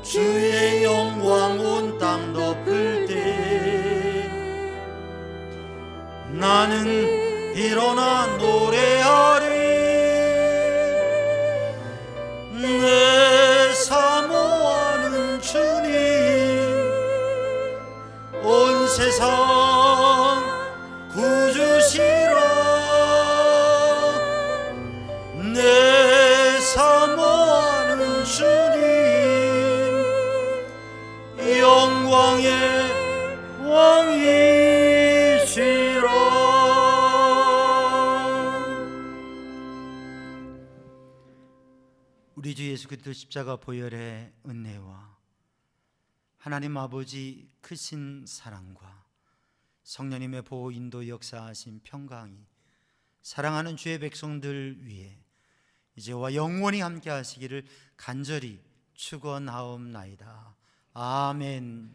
주의 영광 온 땅 덮을 때 나는 일어나 노래하리. 내 사모하는 주님 온 세상 구주시라. 내 사모하는 주님 영광의 왕이시라. 우리 주 예수 그리스도 십자가 보혈의 은혜와 하나님 아버지 크신 사랑과 성령님의 보호 인도 역사하신 평강이 사랑하는 주의 백성들 위해 이제와 영원히 함께 하시기를 간절히 축원하옵나이다. 아멘.